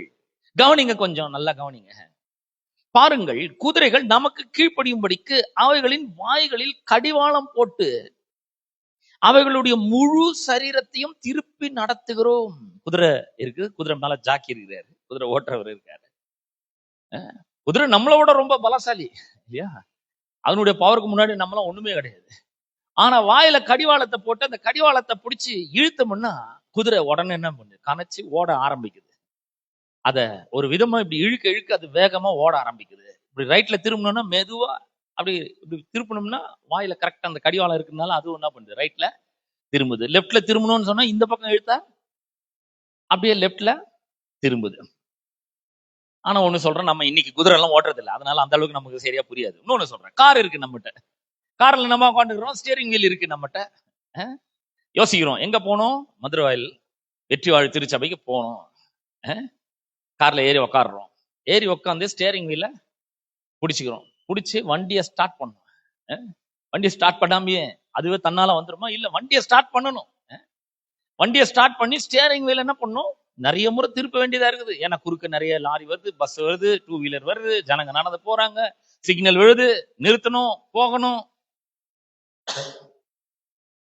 கவனிங்க, கொஞ்சம் நல்லா கவனிங்க. பாருங்கள், குதிரைகள் நமக்கு கீழ்ப்படியும்படிக்கு அவைகளின் வாய்களில் கடிவாளம் போட்டு அவைகளுடைய முழு சரீரத்தையும் திருப்பி நடத்துகிறோம். குதிரை இருக்கு, குதிரை மேல ஜாக்கி இருக்கிறாரு, குதிரை ஓட்டுறவர் இருக்காரு. குதிரை நம்மளோட ரொம்ப பலசாலி இல்லையா? அதனுடைய பவருக்கு முன்னாடி நம்மளாம் ஒண்ணுமே கிடையாது. ஆனா வாயில கடிவாளத்தை போட்டு அந்த கடிவாளத்தை பிடிச்சி இழுத்தோம்னா குதிரை உடனே என்ன பண்ணுது, கனைச்சு ஓட ஆரம்பிக்குது. அத ஒரு விதமா இப்படி இழுக்க இழுக்க அது வேகமா ஓட ஆரம்பிக்குது. இப்படி ரைட்ல திரும்பணும்னா மெதுவா அப்படி இப்படி திருப்பணும்னா வாயில கரெக்டா அந்த கடிவாளம் இருக்கிறதுனால அதுவும் என்ன பண்ணுது, ரைட்ல திரும்புது. லெப்ட்ல திரும்பணும்னு சொன்னா இந்த பக்கம் இழுத்தா அப்படியே லெப்ட்ல திரும்புது. ஆனா ஒண்ணு சொல்றேன், நம்ம இன்னைக்கு குதிரை எல்லாம் ஓட்டுறது இல்லை, அதனால அந்த அளவுக்கு நமக்கு சரியா புரியாது. இன்னொன்னு சொல்றேன், கார் இருக்கு நம்மகிட்ட, கார்ல நம்ம உட்காந்துக்கிறோம், ஸ்டியரிங் வீல் இருக்கு நம்மகிட்ட. யோசிக்கிறோம் எங்க போனோம், மதுரவாயில் வெற்றிவாழ் திருச்சபைக்கு போனோம். கார்ல ஏறி உக்காடுறோம், ஏறி உட்காந்து ஸ்டியரிங் வீல பிடிச்சிக்கிறோம். பிடிச்சி வண்டியை ஸ்டார்ட் பண்ணணும். வண்டியை ஸ்டார்ட் பண்ணாமையே அதுவே தன்னால வந்துருமா? இல்ல, வண்டியை ஸ்டார்ட் பண்ணணும். வண்டியை ஸ்டார்ட் பண்ணி ஸ்டியரிங் வீல் என்ன பண்ணும், நிறைய முறை திருப்ப வேண்டியதா இருக்குது. ஏன்னா குறுக்க நிறைய லாரி வருது, பஸ் வருது, 2 வீலர் வருது, ஜனங்க நடந்து போறாங்க, சிக்னல் விழுது, நிறுத்தணும், போகணும்.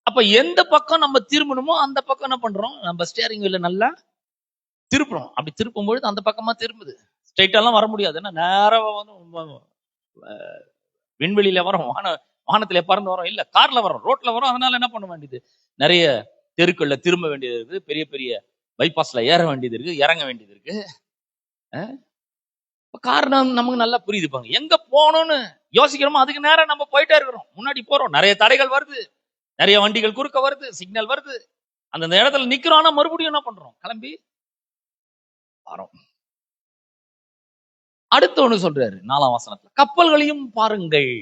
அப்ப எந்த பக்கம் நம்ம திரும்பணுமோ அந்த பக்கம் என்ன பண்றோம், நம்ம ஸ்டியரிங் வீல நல்லா திருப்புறோம். அப்படி திருப்பும் பொழுது அந்த பக்கமா திரும்புது. ஸ்ட்ரைட்டாலாம் வர முடியாது. ஏன்னா நேரா வந்து விண்வெளியில வரோம், வானத்துல பறந்து வரோம், இல்ல கார்ல வரோம், ரோட்ல வரோம். அதனால என்ன பண்ண வேண்டியது, நிறைய தெருக்கள்ல திரும்ப வேண்டியது இருக்குது, பெரிய பெரிய பைபாஸ்ல ஏற வேண்டியது இருக்கு, இறங்க வேண்டியது இருக்கு. காரணம் நமக்கு நல்லா புரியுதுப்பாங்க. எங்க போகணும்னு யோசிக்கிறோமோ அதுக்கு நேரம் நம்ம போயிட்டே இருக்கிறோம், முன்னாடி போறோம். நிறைய தடைகள் வருது, நிறைய வண்டிகள் குறுக்க வருது, சிக்னல் வருது, அந்த இடத்துல நிக்கிறோம். ஆனா மறுபடியும் என்ன பண்றோம், கிளம்பி வரோம். அடுத்த ஒண்ணு சொல்றாரு 4ஆம் வசனத்துல, கப்பல்களையும் பாருங்கள்.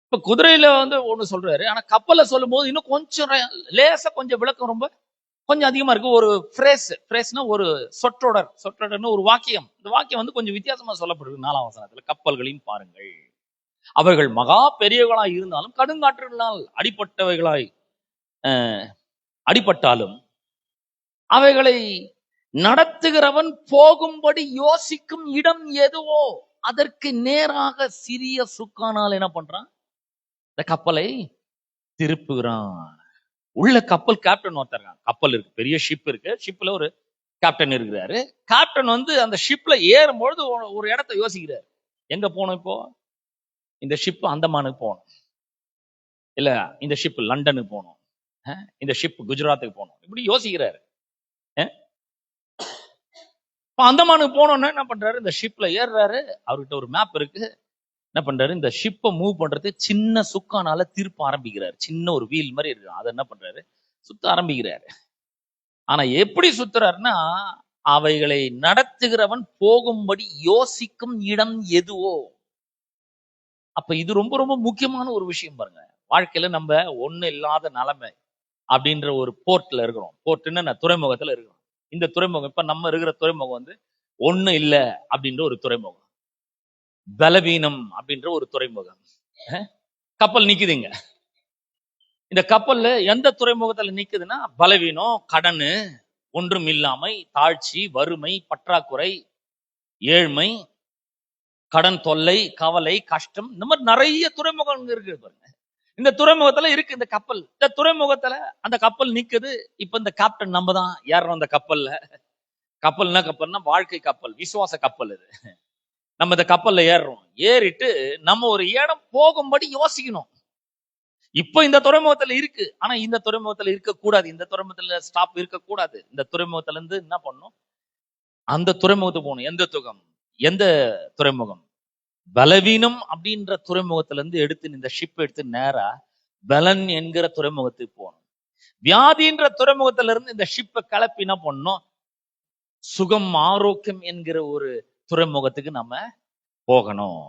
இப்ப குதிரையில வந்து ஒண்ணு சொல்றாரு, ஆனா கப்பல்ல சொல்லும் போது இன்னும் கொஞ்சம் லேசா கொஞ்சம் விளக்கம் ரொம்ப கொஞ்சம் அதிகமா இருக்கு. ஒரு பிரேஸ்னா ஒரு சொற்றொடர்னு ஒரு வாக்கியம். இந்த வாக்கியம் வந்து கொஞ்சம் வித்தியாசமா சொல்லப்படுது 4ஆம் வசனத்துல. கப்பல்களையும் பாருங்கள், அவர்கள் மகா பெரியவர்களாய் இருந்தாலும் கடுங்காற்றுகளால் அடிபட்டாலும் அவைகளை நடத்துகிறவன் போகும்படி யோசிக்கும் இடம் எதுவோ அதற்கு நேராக சிறிய சுக்கானால் என்ன பண்றான், இந்த கப்பலை திருப்புகிறான். உள்ள கப்பல் கேப்டன் ஒருத்தர் இருக்காங்க. கப்பல் இருக்கு, பெரிய ஷிப் இருக்கு, ஷிப்ல ஒரு கேப்டன் இருக்கிறாரு. கேப்டன் வந்து அந்த ஷிப்ல ஏறும்பொழுது ஒரு இடத்த யோசிக்கிறாரு. எங்க போகணும் இப்போ, இந்த ஷிப் அந்தமானுக்கு போகணும், இல்ல இந்த ஷிப் லண்டனுக்கு போகணும், இந்த ஷிப் குஜராத்துக்கு போகணும், இப்படி யோசிக்கிறாரு. அந்தமானுக்கு போனோம்னா என்ன பண்றாரு, இந்த ஷிப்ல ஏறுறாரு. அவர்கிட்ட ஒரு மேப் இருக்கு. என்ன பண்றாரு, இந்த ஷிப்பை மூவ் பண்றது சின்ன சுக்கானால திருப்ப ஆரம்பிக்கிறாரு. சின்ன ஒரு வீல் மாதிரி இருக்கு, அதை என்ன பண்றாரு, சுத்த ஆரம்பிக்கிறாரு. ஆனா எப்படி சுத்துறாருன்னா, அவைகளை நடத்துகிறவன் போகும்படி யோசிக்கும் இடம் எதுவோ. அப்ப இது ரொம்ப ரொம்ப முக்கியமான ஒரு விஷயம் பாருங்க. வாழ்க்கையில நம்ம ஒண்ணு இல்லாத நிலைமை அப்படின்ற ஒரு போர்ட்ல இருக்கிறோம். போர்ட்னா துறைமுகத்துல இருக்கிறோம். இந்த துறைமுகம், இப்ப நம்ம இருக்கிற துறைமுகம் வந்து ஒண்ணு இல்ல அப்படின்ற ஒரு துறைமுகம், பலவீனம் அப்படின்ற ஒரு துறைமுகம். கப்பல் நிக்குதுங்க. இந்த கப்பல்ல எந்த துறைமுகத்துல நிக்குதுன்னா, பலவீனம், கடனு, ஒன்றும் இல்லாமை, தாழ்ச்சி, வறுமை, பற்றாக்குறை, ஏழ்மை, கடன் தொல்லை, கவலை, கஷ்டம், இந்த மாதிரி நிறைய துறைமுகம் இருக்கு பாருங்க. இந்த துறைமுகத்துல இருக்கு இந்த கப்பல். இந்த துறைமுகத்துல அந்த கப்பல் நிக்குது. இப்ப இந்த கேப்டன் நம்ம தான் ஏறணும் அந்த கப்பல்ல. கப்பல் என்ன கப்பல்னா, வாழ்க்கை கப்பல், விசுவாச கப்பல் இது. நம்ம இந்த கப்பல்ல ஏறுறோம். ஏறிட்டு நம்ம ஒரு இடம் போகும்படி யோசிக்கணும். இப்ப இந்த துறைமுகத்துல இருக்கு, ஆனா இந்த துறைமுகத்துல இருக்க கூடாது, இந்த துறைமுகத்துல ஸ்டாப் இருக்க கூடாது. இந்த துறைமுகத்துல இருந்து என்ன பண்ணும், அந்த துறைமுகத்துக்கு போகணும். எந்த துறைமுகம், பலவீனம் அப்படின்ற துறைமுகத்துல இருந்து எடுத்து இந்த ஷிப் எடுத்து நேரா பலன் என்கிற துறைமுகத்துக்கு போகணும். வியாதின்ற துறைமுகத்துல இருந்து இந்த ஷிப்பை கிளப்பி என்ன பண்ணணும், சுகம், ஆரோக்கியம் என்கிற ஒரு துறைமுகத்துக்கு நம்ம போகணும்.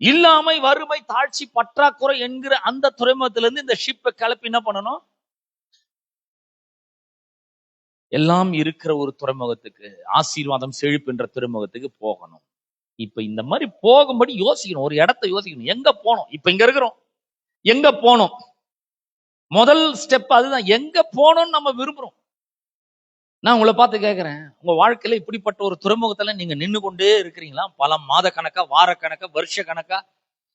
இல்லாமை, வறுமை, தாழ்ச்சி, பற்றாக்குறை என்கிற அந்த துறைமுகத்திலிருந்து இந்த ஷிப்பை கிளப்பி என்ன பண்ணணும், எல்லாம் இருக்கிற ஒரு துறைமுகத்துக்கு, ஆசீர்வாதம், செழிப்பு என்ற துறைமுகத்துக்கு போகணும். இப்ப இந்த மாதிரி போகும்படி யோசிக்கணும், ஒரு இடத்தை யோசிக்கணும். எங்க போனோம், இப்ப இங்க இருக்கிறோம், எங்க போனோம், முதல் ஸ்டெப் அதுதான். எங்க போனோம்னு நம்ம விரும்புறோம். நான் உங்களை பார்த்து கேட்கிறேன், உங்க வாழ்க்கையில இப்படிப்பட்ட ஒரு துறைமுகத்துல நீங்க நின்று கொண்டே இருக்கிறீங்களா? பல மாத கணக்கா, வார கணக்கா, வருஷ கணக்கா,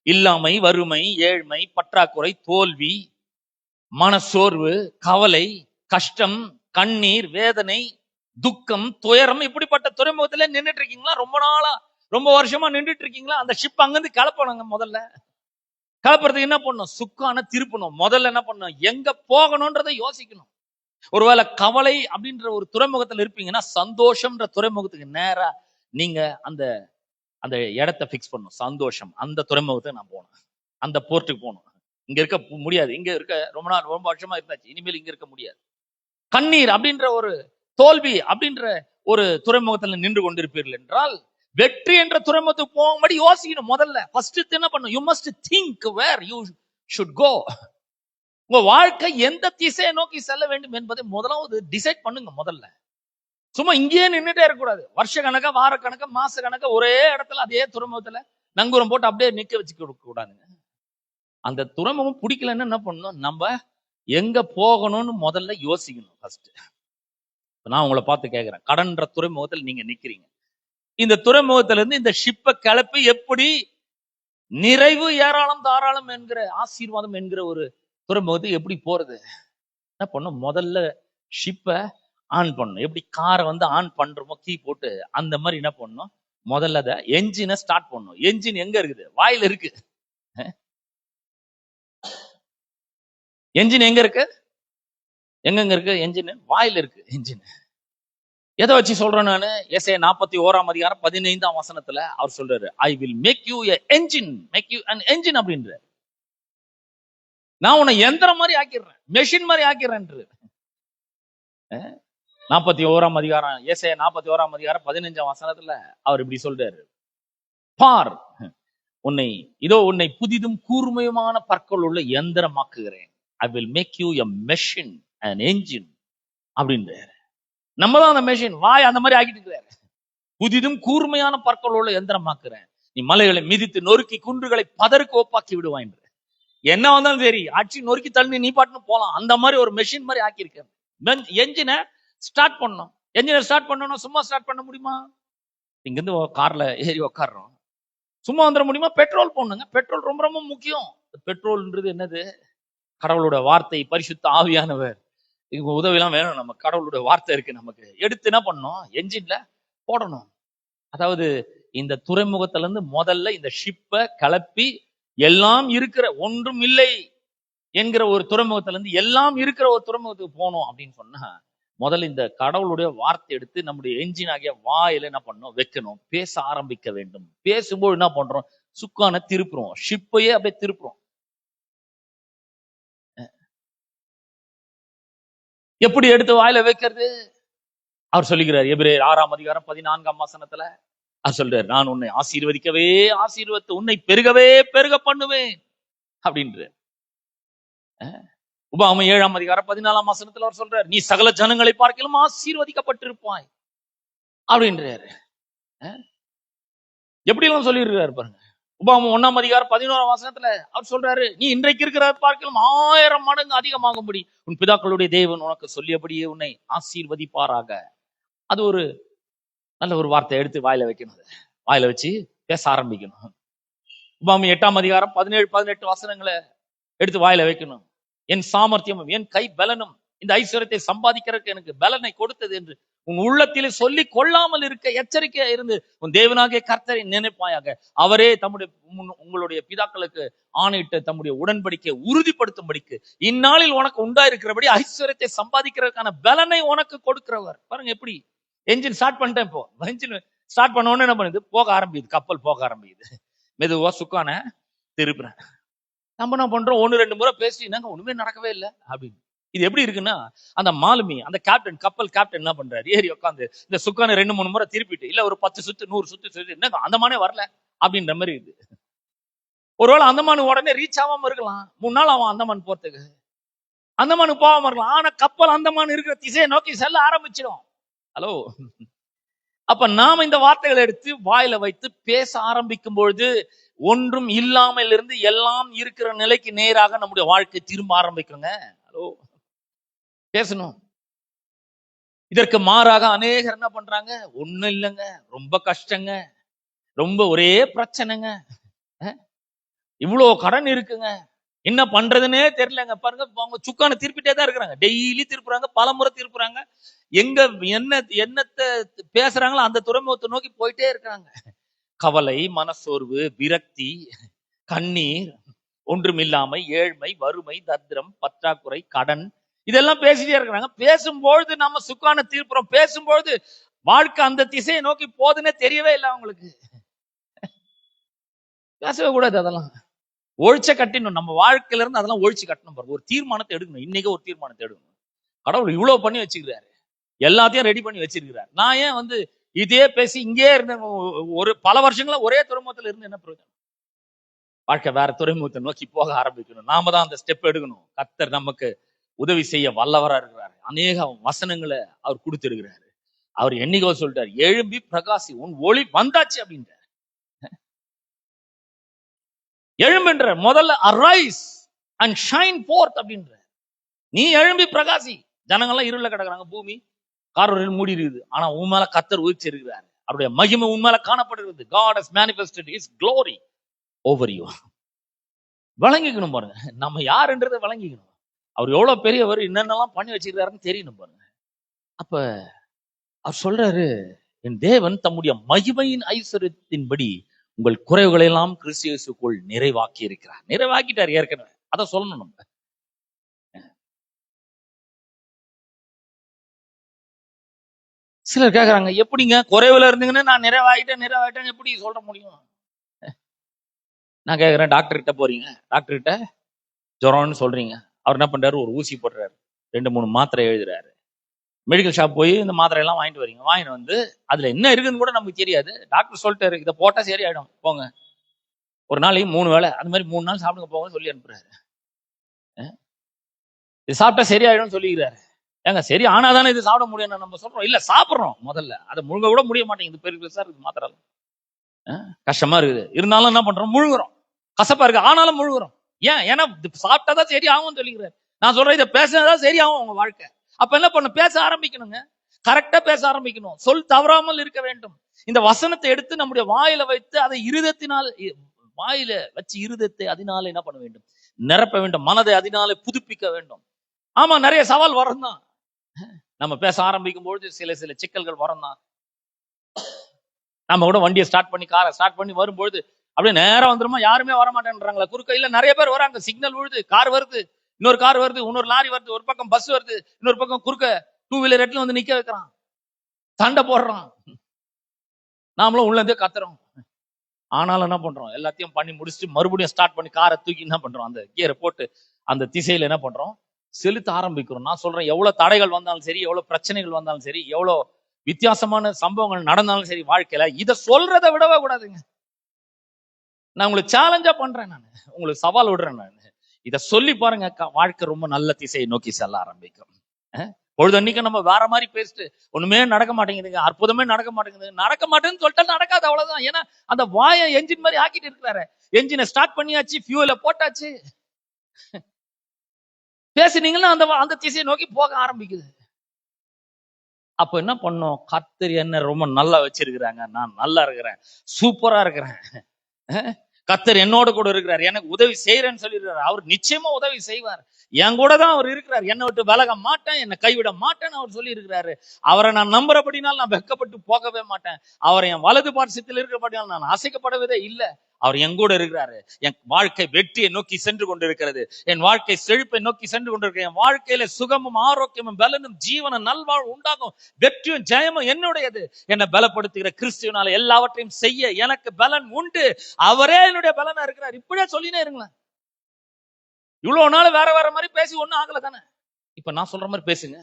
இல்லாமை, வறுமை, ஏழ்மை, பற்றாக்குறை, தோல்வி, மனசோர்வு, கவலை, கஷ்டம், கண்ணீர், வேதனை, துக்கம், துயரம், இப்படிப்பட்ட துறைமுகத்துல நின்றுட்டு இருக்கீங்களா? ரொம்ப நாளா, ரொம்ப வருஷமா நின்றுட்டு இருக்கீங்களா? அந்த ஷிப் அங்கிருந்து கிளப்பணுங்க. முதல்ல கிளப்புறதுக்கு என்ன பண்ணணும், சுக்கான திருப்பணும். முதல்ல என்ன பண்ணணும், எங்க போகணும்ன்றதை யோசிக்கணும். ஒருவேளை கவலை அப்படின்ற ஒரு துறைமுகத்துல இருப்பீங்கன்னா, சந்தோஷம்ன்ற துறைமுகத்துக்கு நேரா நீங்க அந்த அந்த இடத்தை பிக்ஸ் பண்ணணும். சந்தோஷம், அந்த துறைமுகத்துக்கு நான் போகணும், அந்த போர்ட்டுக்கு போகணும். இங்க இருக்க முடியாது, இங்க இருக்க ரொம்ப நாள், ரொம்ப வருஷமா இருந்தாச்சு, இனிமேல் இங்க இருக்க முடியாது. கண்ணீர் அப்படின்ற ஒரு, தோல்வி அப்படின்ற ஒரு துறைமுகத்துல நின்று கொண்டிருப்பீர்கள் என்றால், வெற்றி என்ற துறைமுகத்துக்கு போகும்படி யோசிக்கணும். முதல்ல ஃபர்ஸ்ட் என்ன பண்ணும், you must think where you should go. உங்க வாழ்க்கை எந்த திசையை நோக்கி செல்ல வேண்டும் என்பதை முதலாவது டிசைட் பண்ணுங்க. முதல்ல சும்மா இங்கேயே நின்றுட்டே இருக்கக்கூடாது. வருஷ கணக்கா, வார கணக்கா, மாச கணக்கா ஒரே இடத்துல அதே துறைமுகத்துல நங்கூரம் போட்டு அப்படியே நிக்க வச்சு கொடுக்க கூடாதுங்க. அந்த துறைமுகம் பிடிக்கலன்னு என்ன பண்ணணும், நம்ம எங்க போகணும்னு முதல்ல யோசிக்கணும் ஃபர்ஸ்ட். நான் உங்களை பார்த்து கேட்கிறேன், கடன்ற துறைமுகத்தில் நீங்க நிக்கிறீங்க. இந்த துறைமுகத்துல இருந்து இந்த ஷிப்பை கிளப்பி எப்படி நிறைவு ஏராளம் தாராளம் என்கிற ஆசீர்வாதம் என்கிற ஒரு துறைமுகத்துக்கு எப்படி போறது? என்ன பண்ணும், முதல்ல ஷிப்பை ஆன் பண்ணணும். எப்படி காரை ஆன் பண்றோமோ கீ போட்டு, அந்த மாதிரி என்ன பண்ணணும், முதல்ல அதை என்ஜினை ஸ்டார்ட் பண்ணணும். என்ஜின் எங்க இருக்குது? வாயில இருக்கு. என்ஜின் எங்க இருக்கு? எங்கெங்க இருக்கு என்ஜின்? வாயில இருக்கு என்ஜின். எதை வச்சு சொல்றேன் நானு? எஸ்ஏ 41:15 அவர் சொல்றாரு, I will make you a engine, make you an engine அப்படின்ற. நான் உன்னை எந்திரம் மாதிரி ஆக்கிடுறேன், மெஷின் மாதிரி ஆக்கிடுறேன். 41 எஸ்ஏ 41:15 அவர் இப்படி சொல்றாரு, பார் உன்னை புதிதும் கூர்மையுமான பற்கள் உள்ள எந்திரமாக்குகிறேன். I will make you a machine an engine அப்படின்றாரு. நம்ம தான் அந்த மெஷின், வாய் அந்த மாதிரி ஆக்கிட்டு இருக்கிறாரு. புதிதும் கூர்மையான பற்களோட எந்திரமாக்குறேன், நீ மலைகளை மிதித்து நொறுக்கி குன்றுகளை பதருக்கு ஒப்பாக்கி விடுவாய். என்ன வந்தாலும் சரி, அடிச்சு நொறுக்கி தள்ளி நீ பாட்டுன்னு போலாம், அந்த மாதிரி ஒரு மெஷின் மாதிரி ஆக்கியிருக்கேன். என்ஜினை ஸ்டார்ட் பண்ணணும். என்ஜினை ஸ்டார்ட் பண்ணணும், சும்மா ஸ்டார்ட் பண்ண முடியுமா? இங்கிருந்து கார்ல ஏறி உட்காடுறோம், சும்மா வந்துட முடியுமா? பெட்ரோல் போடணுங்க. பெட்ரோல் ரொம்ப ரொம்ப முக்கியம். பெட்ரோல்ன்றது என்னது? கடவுளோட வார்த்தை, பரிசுத்த ஆவியானவர் உதவிலாம் வேணும். நம்ம கடவுளுடைய வார்த்தை இருக்கு, நமக்கு எடுத்து என்ன பண்ணணும், என்ஜின்ல போடணும். அதாவது இந்த துறைமுகத்துல இருந்து முதல்ல இந்த ஷிப்பை கிளப்பி எல்லாம் இருக்கிற ஒன்றும் இல்லை என்கிற ஒரு துறைமுகத்துல இருந்து எல்லாம் இருக்கிற ஒரு துறைமுகத்துக்கு போகணும் அப்படின்னு சொன்னா, முதல்ல இந்த கடவுளுடைய வார்த்தை எடுத்து நம்முடைய என்ஜின் ஆகிய வாயில என்ன பண்ணணும், வைக்கணும். பேச ஆரம்பிக்க வேண்டும். பேசும்போது என்ன பண்றோம், சுக்கான திருப்புறோம், ஷிப்பையே அப்படியே திருப்புறோம். எப்படி எடுத்து வாயில வைக்கிறது? அவர் சொல்லுகிறார், எபிரேயர் 6:14 அவர் சொல்றாரு, நான் உன்னை ஆசீர்வதிக்கவே ஆசீர்வதித்து உன்னை பெருகவே பெருக பண்ணுவேன் அப்படின்ற. உபாகமம் 7:14 அவர் சொல்றாரு, நீ சகல ஜனங்களை பார்க்கலும் ஆசீர்வதிக்கப்பட்டிருப்பாய் அப்படின்றாரு. எப்படி எல்லாம் சொல்லியிருக்காரு பாருங்க. உபாகமம் 1:11 அவர் சொல்றாரு, நீ இன்றைக்கு இருக்கிற பார்க்கலும் 1000 மடங்கு அதிகமாகும்படி உன் பிதாக்களுடைய தேவன் உனக்கு சொல்லியபடியே உன்னை ஆசீர்வதிப்பாராக. அது ஒரு நல்ல ஒரு வார்த்தை. எடுத்து வாயில வைக்கணும், வாயில வச்சு பேச ஆரம்பிக்கணும். உபாகமம் 8:17-18 எடுத்து வாயில வைக்கணும். என் சாமர்த்தியமும் என் கை பலனும் இந்த ஐஸ்வர்யத்தை சம்பாதிக்கிறதுக்கு எனக்கு பலனை கொடுத்தது என்று உன் உள்ளத்திலே சொல்லி கொள்ளாமல் இருக்க எச்சரிக்கையா இருந்து உன் தேவனாகிய கர்த்தரை நினைப்பாயாக. அவரே உங்களுடைய பிதாக்களுக்கு ஆணையிட்டு தம்முடைய உடன்படிக்கை உறுதிப்படுத்தும்படிக்கு இந்நாளில் உனக்கு உண்டாயிருக்கிறபடி ஐஸ்வர்யத்தை சம்பாதிக்கிறதுக்கான பலனை உனக்கு கொடுக்கிறவர். பாருங்க எப்படி என்ஜின் ஸ்டார்ட் பண்ணிட்டேன். இப்போ என்ஜின் ஸ்டார்ட் பண்ண உடனே என்ன பண்ணுது, போக ஆரம்பிக்குது, கப்பல் போக ஆரம்பிக்குது. மெதுவா சுக்கான திருப்புறேன். நம்ம என்ன பண்றோம், 1-2 முறை பேசி நாங்க ஒண்ணுமே நடக்கவே இல்லை அப்படின்னு. இது எப்படி இருக்குன்னா, அந்த மாலுமி, அந்த கேப்டன், கப்பல் கேப்டன் என்ன பண்றாரு, ஏறி உட்காந்து இந்த சுக்கான 2-3 முறை திருப்பிட்டு, இல்ல ஒரு 10 சுத்து 100 சுத்து என்னங்க அந்தமானே வரல அப்படின்ற மாதிரி இது. ஒருவேளை அந்தமானு உடனே ரீச் ஆகாம இருக்கலாம், 3 நாள் அவன் அந்தமான் போறதுக்கு, அந்தமானு போகாம இருக்கலாம். ஆனா கப்பல் அந்தமான் இருக்கிற திசையை நோக்கி செல்ல ஆரம்பிச்சிடும். ஹலோ, அப்ப நாம இந்த வார்த்தைகளை எடுத்து வாயில வைத்து பேச ஆரம்பிக்கும் பொழுது ஒன்றும் இல்லாமல் இருந்து எல்லாம் இருக்கிற நிலைக்கு நேராக நம்முடைய வாழ்க்கை திரும்ப ஆரம்பிக்குங்க. ஹலோ, பேசணும். இதற்கு மாறாக அநேகர் என்ன பண்றாங்க, ஒண்ணும் இல்லைங்க, ரொம்ப கஷ்டங்க, ரொம்ப ஒரே பிரச்சனைங்க, இவ்வளவு கடன் இருக்குங்க, என்ன பண்றதுன்னே தெரியலங்க. பாருங்க, அவங்க சுக்கான திருப்பிட்டே தான் இருக்கிறாங்க, டெய்லி திருப்புறாங்க, பல முறை திருப்புறாங்க. எங்க என்னத்தை பேசுறாங்களோ அந்த துறைமுகத்தை நோக்கி போயிட்டே இருக்காங்க. கவலை, மனசோர்வு, விரக்தி, கண்ணீர், ஒன்றுமில்லாமை, ஏழ்மை, வறுமை, தத்திரம், பற்றாக்குறை, கடன், இதெல்லாம் பேசிட்டே இருக்கிறாங்க. பேசும்பொழுது நம்ம சுக்கான திருப்புறோம். பேசும்பொழுது வாழ்க்கை அந்த திசையை நோக்கி போதுன்னே தெரியவே இல்லை அவங்களுக்கு. பேசவே கூடாது, அதெல்லாம் ஒழிச்ச கட்டிடணும். நம்ம வாழ்க்கையில இருந்து அதெல்லாம் ஒழிச்சு கட்டணும். பாருங்க, ஒரு தீர்மானத்தை எடுக்கணும். இன்னைக்கு ஒரு தீர்மானத்தை எடுக்கணும். கடவுள் இவ்வளவு பண்ணி வச்சுக்கிறாரு, எல்லாத்தையும் ரெடி பண்ணி வச்சிருக்கிறார். நான் ஏன் இதே பேசி இங்கே இருந்த ஒரு பல வருஷங்களா ஒரே துறைமுகத்துல இருந்து என்ன பிரயோஜனம்? வாழ்க்கை வேற துறைமுகத்தை நோக்கி போக ஆரம்பிக்கணும். நாம தான் அந்த ஸ்டெப் எடுக்கணும். கர்த்தர் நமக்கு உதவி செய்ய வல்லவரா இருக்கிறாரு. அநேக வசனங்களை அவர் கொடுத்திருக்கிறாரு. அவர் என்னைக்கோ சொல்லிட்டாரு, எழும்பி பிரகாசி, உன் ஒளி வந்தாச்சு அப்படின்றார். எழும்புன்ற முதல்ல அரைஸ் அண்ட் ஷைன் போர்த் அப்படின்ற. நீ எழும்பி பிரகாசி. ஜனங்கள்லாம் இருள கிடக்குறாங்க, பூமி கார்வரில் மூடி இருக்குது. ஆனா உன் மேல கர்த்தர் உயிர்ச்சிருக்கிறாரு. அவருடைய மகிமை உன் மேல காணப்படுகிறது. God has manifested his glory over you. வழங்கிக்கணும் பாருங்க, நம்ம யாருன்றதை வழங்கிக்கணும். அவர் எவ்வளவு பெரியவர், என்னென்னலாம் பண்ணி வச்சிருக்காருன்னு தெரியணும் பாருங்க. அப்ப அவர் சொல்றாரு, என் தேவன் தம்முடைய மகிமையின் ஐஸ்வர்யத்தின்படி உங்கள் குறைவுகளை எல்லாம் கிறிஸ்து இயேசுக்குள் நிறைவாக்கி இருக்கிறார். நிறைவாக்கிட்டார் ஏற்கனவே, அதை சொல்லணும் நம்ம. சிலர் கேக்குறாங்க, எப்படிங்க குறைவுல இருந்தீங்கன்னு நான் நிறைவாயிட்டேன் எப்படி சொல்ல முடியும்? நான் கேக்குறேன், டாக்டர் கிட்ட போறீங்க, டாக்டர் கிட்ட ஜுரம்னு சொல்றீங்க, அவர் என்ன பண்றாரு, ஒரு ஊசி போடுறாரு, 2-3 மாத்திரை எழுதுறாரு. மெடிக்கல் ஷாப் போய் இந்த மாத்திரை எல்லாம் வாங்கிட்டு வரீங்க, வாங்கிட்டு வந்து அதுல என்ன இருக்குன்னு கூட நமக்கு தெரியாது. டாக்டர் சொல்லிட்டாரு, இதை போட்டா சரியாயிடும், போங்க, ஒரு நாளைக்கு 3 வேளை, அந்த மாதிரி 3 நாள் சாப்பிடுங்க போங்க சொல்லி அனுப்புறாரு. இது சாப்பிட்டா சரியாயிடும் சொல்லிக்கிறாரு. ஏங்க சரி ஆனாதானே இது சாப்பிட முடியும் நம்ம சொல்றோம். இல்ல சாப்பிடுறோம், முதல்ல அதை முழுங்க கூட முடிய மாட்டேங்குது, பெருசா இருக்குது மாத்திரை, கஷ்டமா இருக்குது, இருந்தாலும் என்ன பண்றோம், முழுங்குறோம். கசப்பா இருக்கு ஆனாலும் முழுங்குறோம். ஏன்னா சாப்பிட்டாதான் சரி ஆகும் சொல்லிக்கிறாரு. நான் சொல்றேன், இதை பேசினதான் சரி ஆகும் உங்க வாழ்க்கை. அப்ப என்ன பண்ண, பேச ஆரம்பிக்கணுங்க, கரெக்டா பேச ஆரம்பிக்கணும், சொல் தவறாமல் இருக்க வேண்டும். இந்த வசனத்தை எடுத்து நம்முடைய வாயில வைத்து அதை இருதயத்தினால், வாயில வச்சு இருதயத்தை அதனால என்ன பண்ண வேண்டும், நிரப்ப வேண்டும், மனதை அதனால புதுப்பிக்க வேண்டும். ஆமா, நிறைய சவால் வரும் தான், நம்ம பேச ஆரம்பிக்கும் பொழுது சில சிக்கல்கள் வரும் தான். நம்ம கூட வண்டியை ஸ்டார்ட் பண்ணி, காரை ஸ்டார்ட் பண்ணி வரும்பொழுது அப்படியே நேரம் வந்துருமா, யாருமே வரமாட்டேன்றாங்களா குறுக்க, இல்ல நிறைய பேர் வராங்க, சிக்னல் விழுது, கார் வருது, இன்னொரு கார் வருது, இன்னொரு லாரி வருது, ஒரு பக்கம் பஸ் வருது, இன்னொரு பக்கம் குறுக்க 2 வீலர் இடத்துல வந்து நிக்க வைக்கிறான், சண்டை போடுறான், நாமளும் உள்ள இருந்தே கத்துறோம். ஆனாலும் என்ன பண்றோம், எல்லாத்தையும் பண்ணி முடிச்சுட்டு மறுபடியும் ஸ்டார்ட் பண்ணி காரை தூக்கி என்ன பண்றோம், அந்த கியரை போட்டு அந்த திசையில என்ன பண்றோம், செலுத்த ஆரம்பிக்கிறோம். நான் சொல்றேன், எவ்வளவு தடைகள் வந்தாலும் சரி, எவ்வளவு பிரச்சனைகள் வந்தாலும் சரி, எவ்வளவு வித்தியாசமான சம்பவங்கள் நடந்தாலும் சரி வாழ்க்கையில, இதை சொல்றதை விடவே கூடாதுங்க. நான் உங்களுக்கு சேலஞ்சா பண்றேன், நான் உங்களுக்கு சவால் விடுறேன். நான் இதை சொல்லி பாருங்க, வாழ்க்கை ரொம்ப நல்ல திசையை நோக்கி செல்ல ஆரம்பிக்கும். பொழுது அன்னைக்கு நம்ம வேற மாதிரி பேசிட்டு ஒண்ணுமே நடக்க மாட்டேங்குதுங்க, அற்புதமே நடக்க மாட்டேங்குதுன்னு சொல்லிட்டு நடக்காது, அவ்வளவுதான். ஏன்னா அந்த வாயை என்ஜின் மாதிரி ஆக்கிட்டு இருக்கிறாரு. என்ஜினை ஸ்டார்ட் பண்ணியாச்சு, ஃபியூல போட்டாச்சு, பேசுனீங்கன்னா அந்த திசையை நோக்கி போக ஆரம்பிக்குது. அப்ப என்ன பண்ணோம், கர்த்தர் என்ன ரொம்ப நல்லா வச்சிருக்கிறாங்க, நான் நல்லா இருக்கிறேன், சூப்பரா இருக்கிறேன், கர்த்தர் என்னோட கூட இருக்கிறார், எனக்கு உதவி செய்யறேன்னு சொல்லியிருக்கிறார். அவர் நிச்சயமா உதவி செய்வார், என் கூட தான் அவர் இருக்கிறார், என்னை விட்டு விலக மாட்டேன், என்னை கைவிட மாட்டேன்னு அவர் சொல்லி இருக்கிறாரு. அவரை நான் நம்புறபடினால் நான் வெட்கப்பட்டு போகவே மாட்டேன், அவரை என் வலது பார்சத்தில் இருக்கிறபடினால் நான் அசைக்கப்படுவதே இல்லை. அவர் என் கூட இருக்கிறாரு. என் வாழ்க்கை வெற்றியை நோக்கி சென்று கொண்டிருக்கிறது, என் வாழ்க்கை செழிப்பை நோக்கி சென்று கொண்டிருக்கிறது, என் வாழ்க்கையில சுகமும் ஆரோக்கியமும் பலனும் ஜீவனும் நல்வாழ்வு உண்டாகும், வெற்றியும் ஜெயமும் என்னுடையது. என்னை பலப்படுத்துகிற கிறிஸ்துவினால எல்லாவற்றையும் செய்ய எனக்கு பலன் உண்டு, அவரே என்னுடைய பலனா இருக்கிறார். இப்படியே சொல்லினே இருங்களேன். இவ்வளவு நாள் வேற வேற மாதிரி பேசி ஒண்ணும் ஆகல தானே, இப்ப நான் சொல்ற மாதிரி பேசுங்க.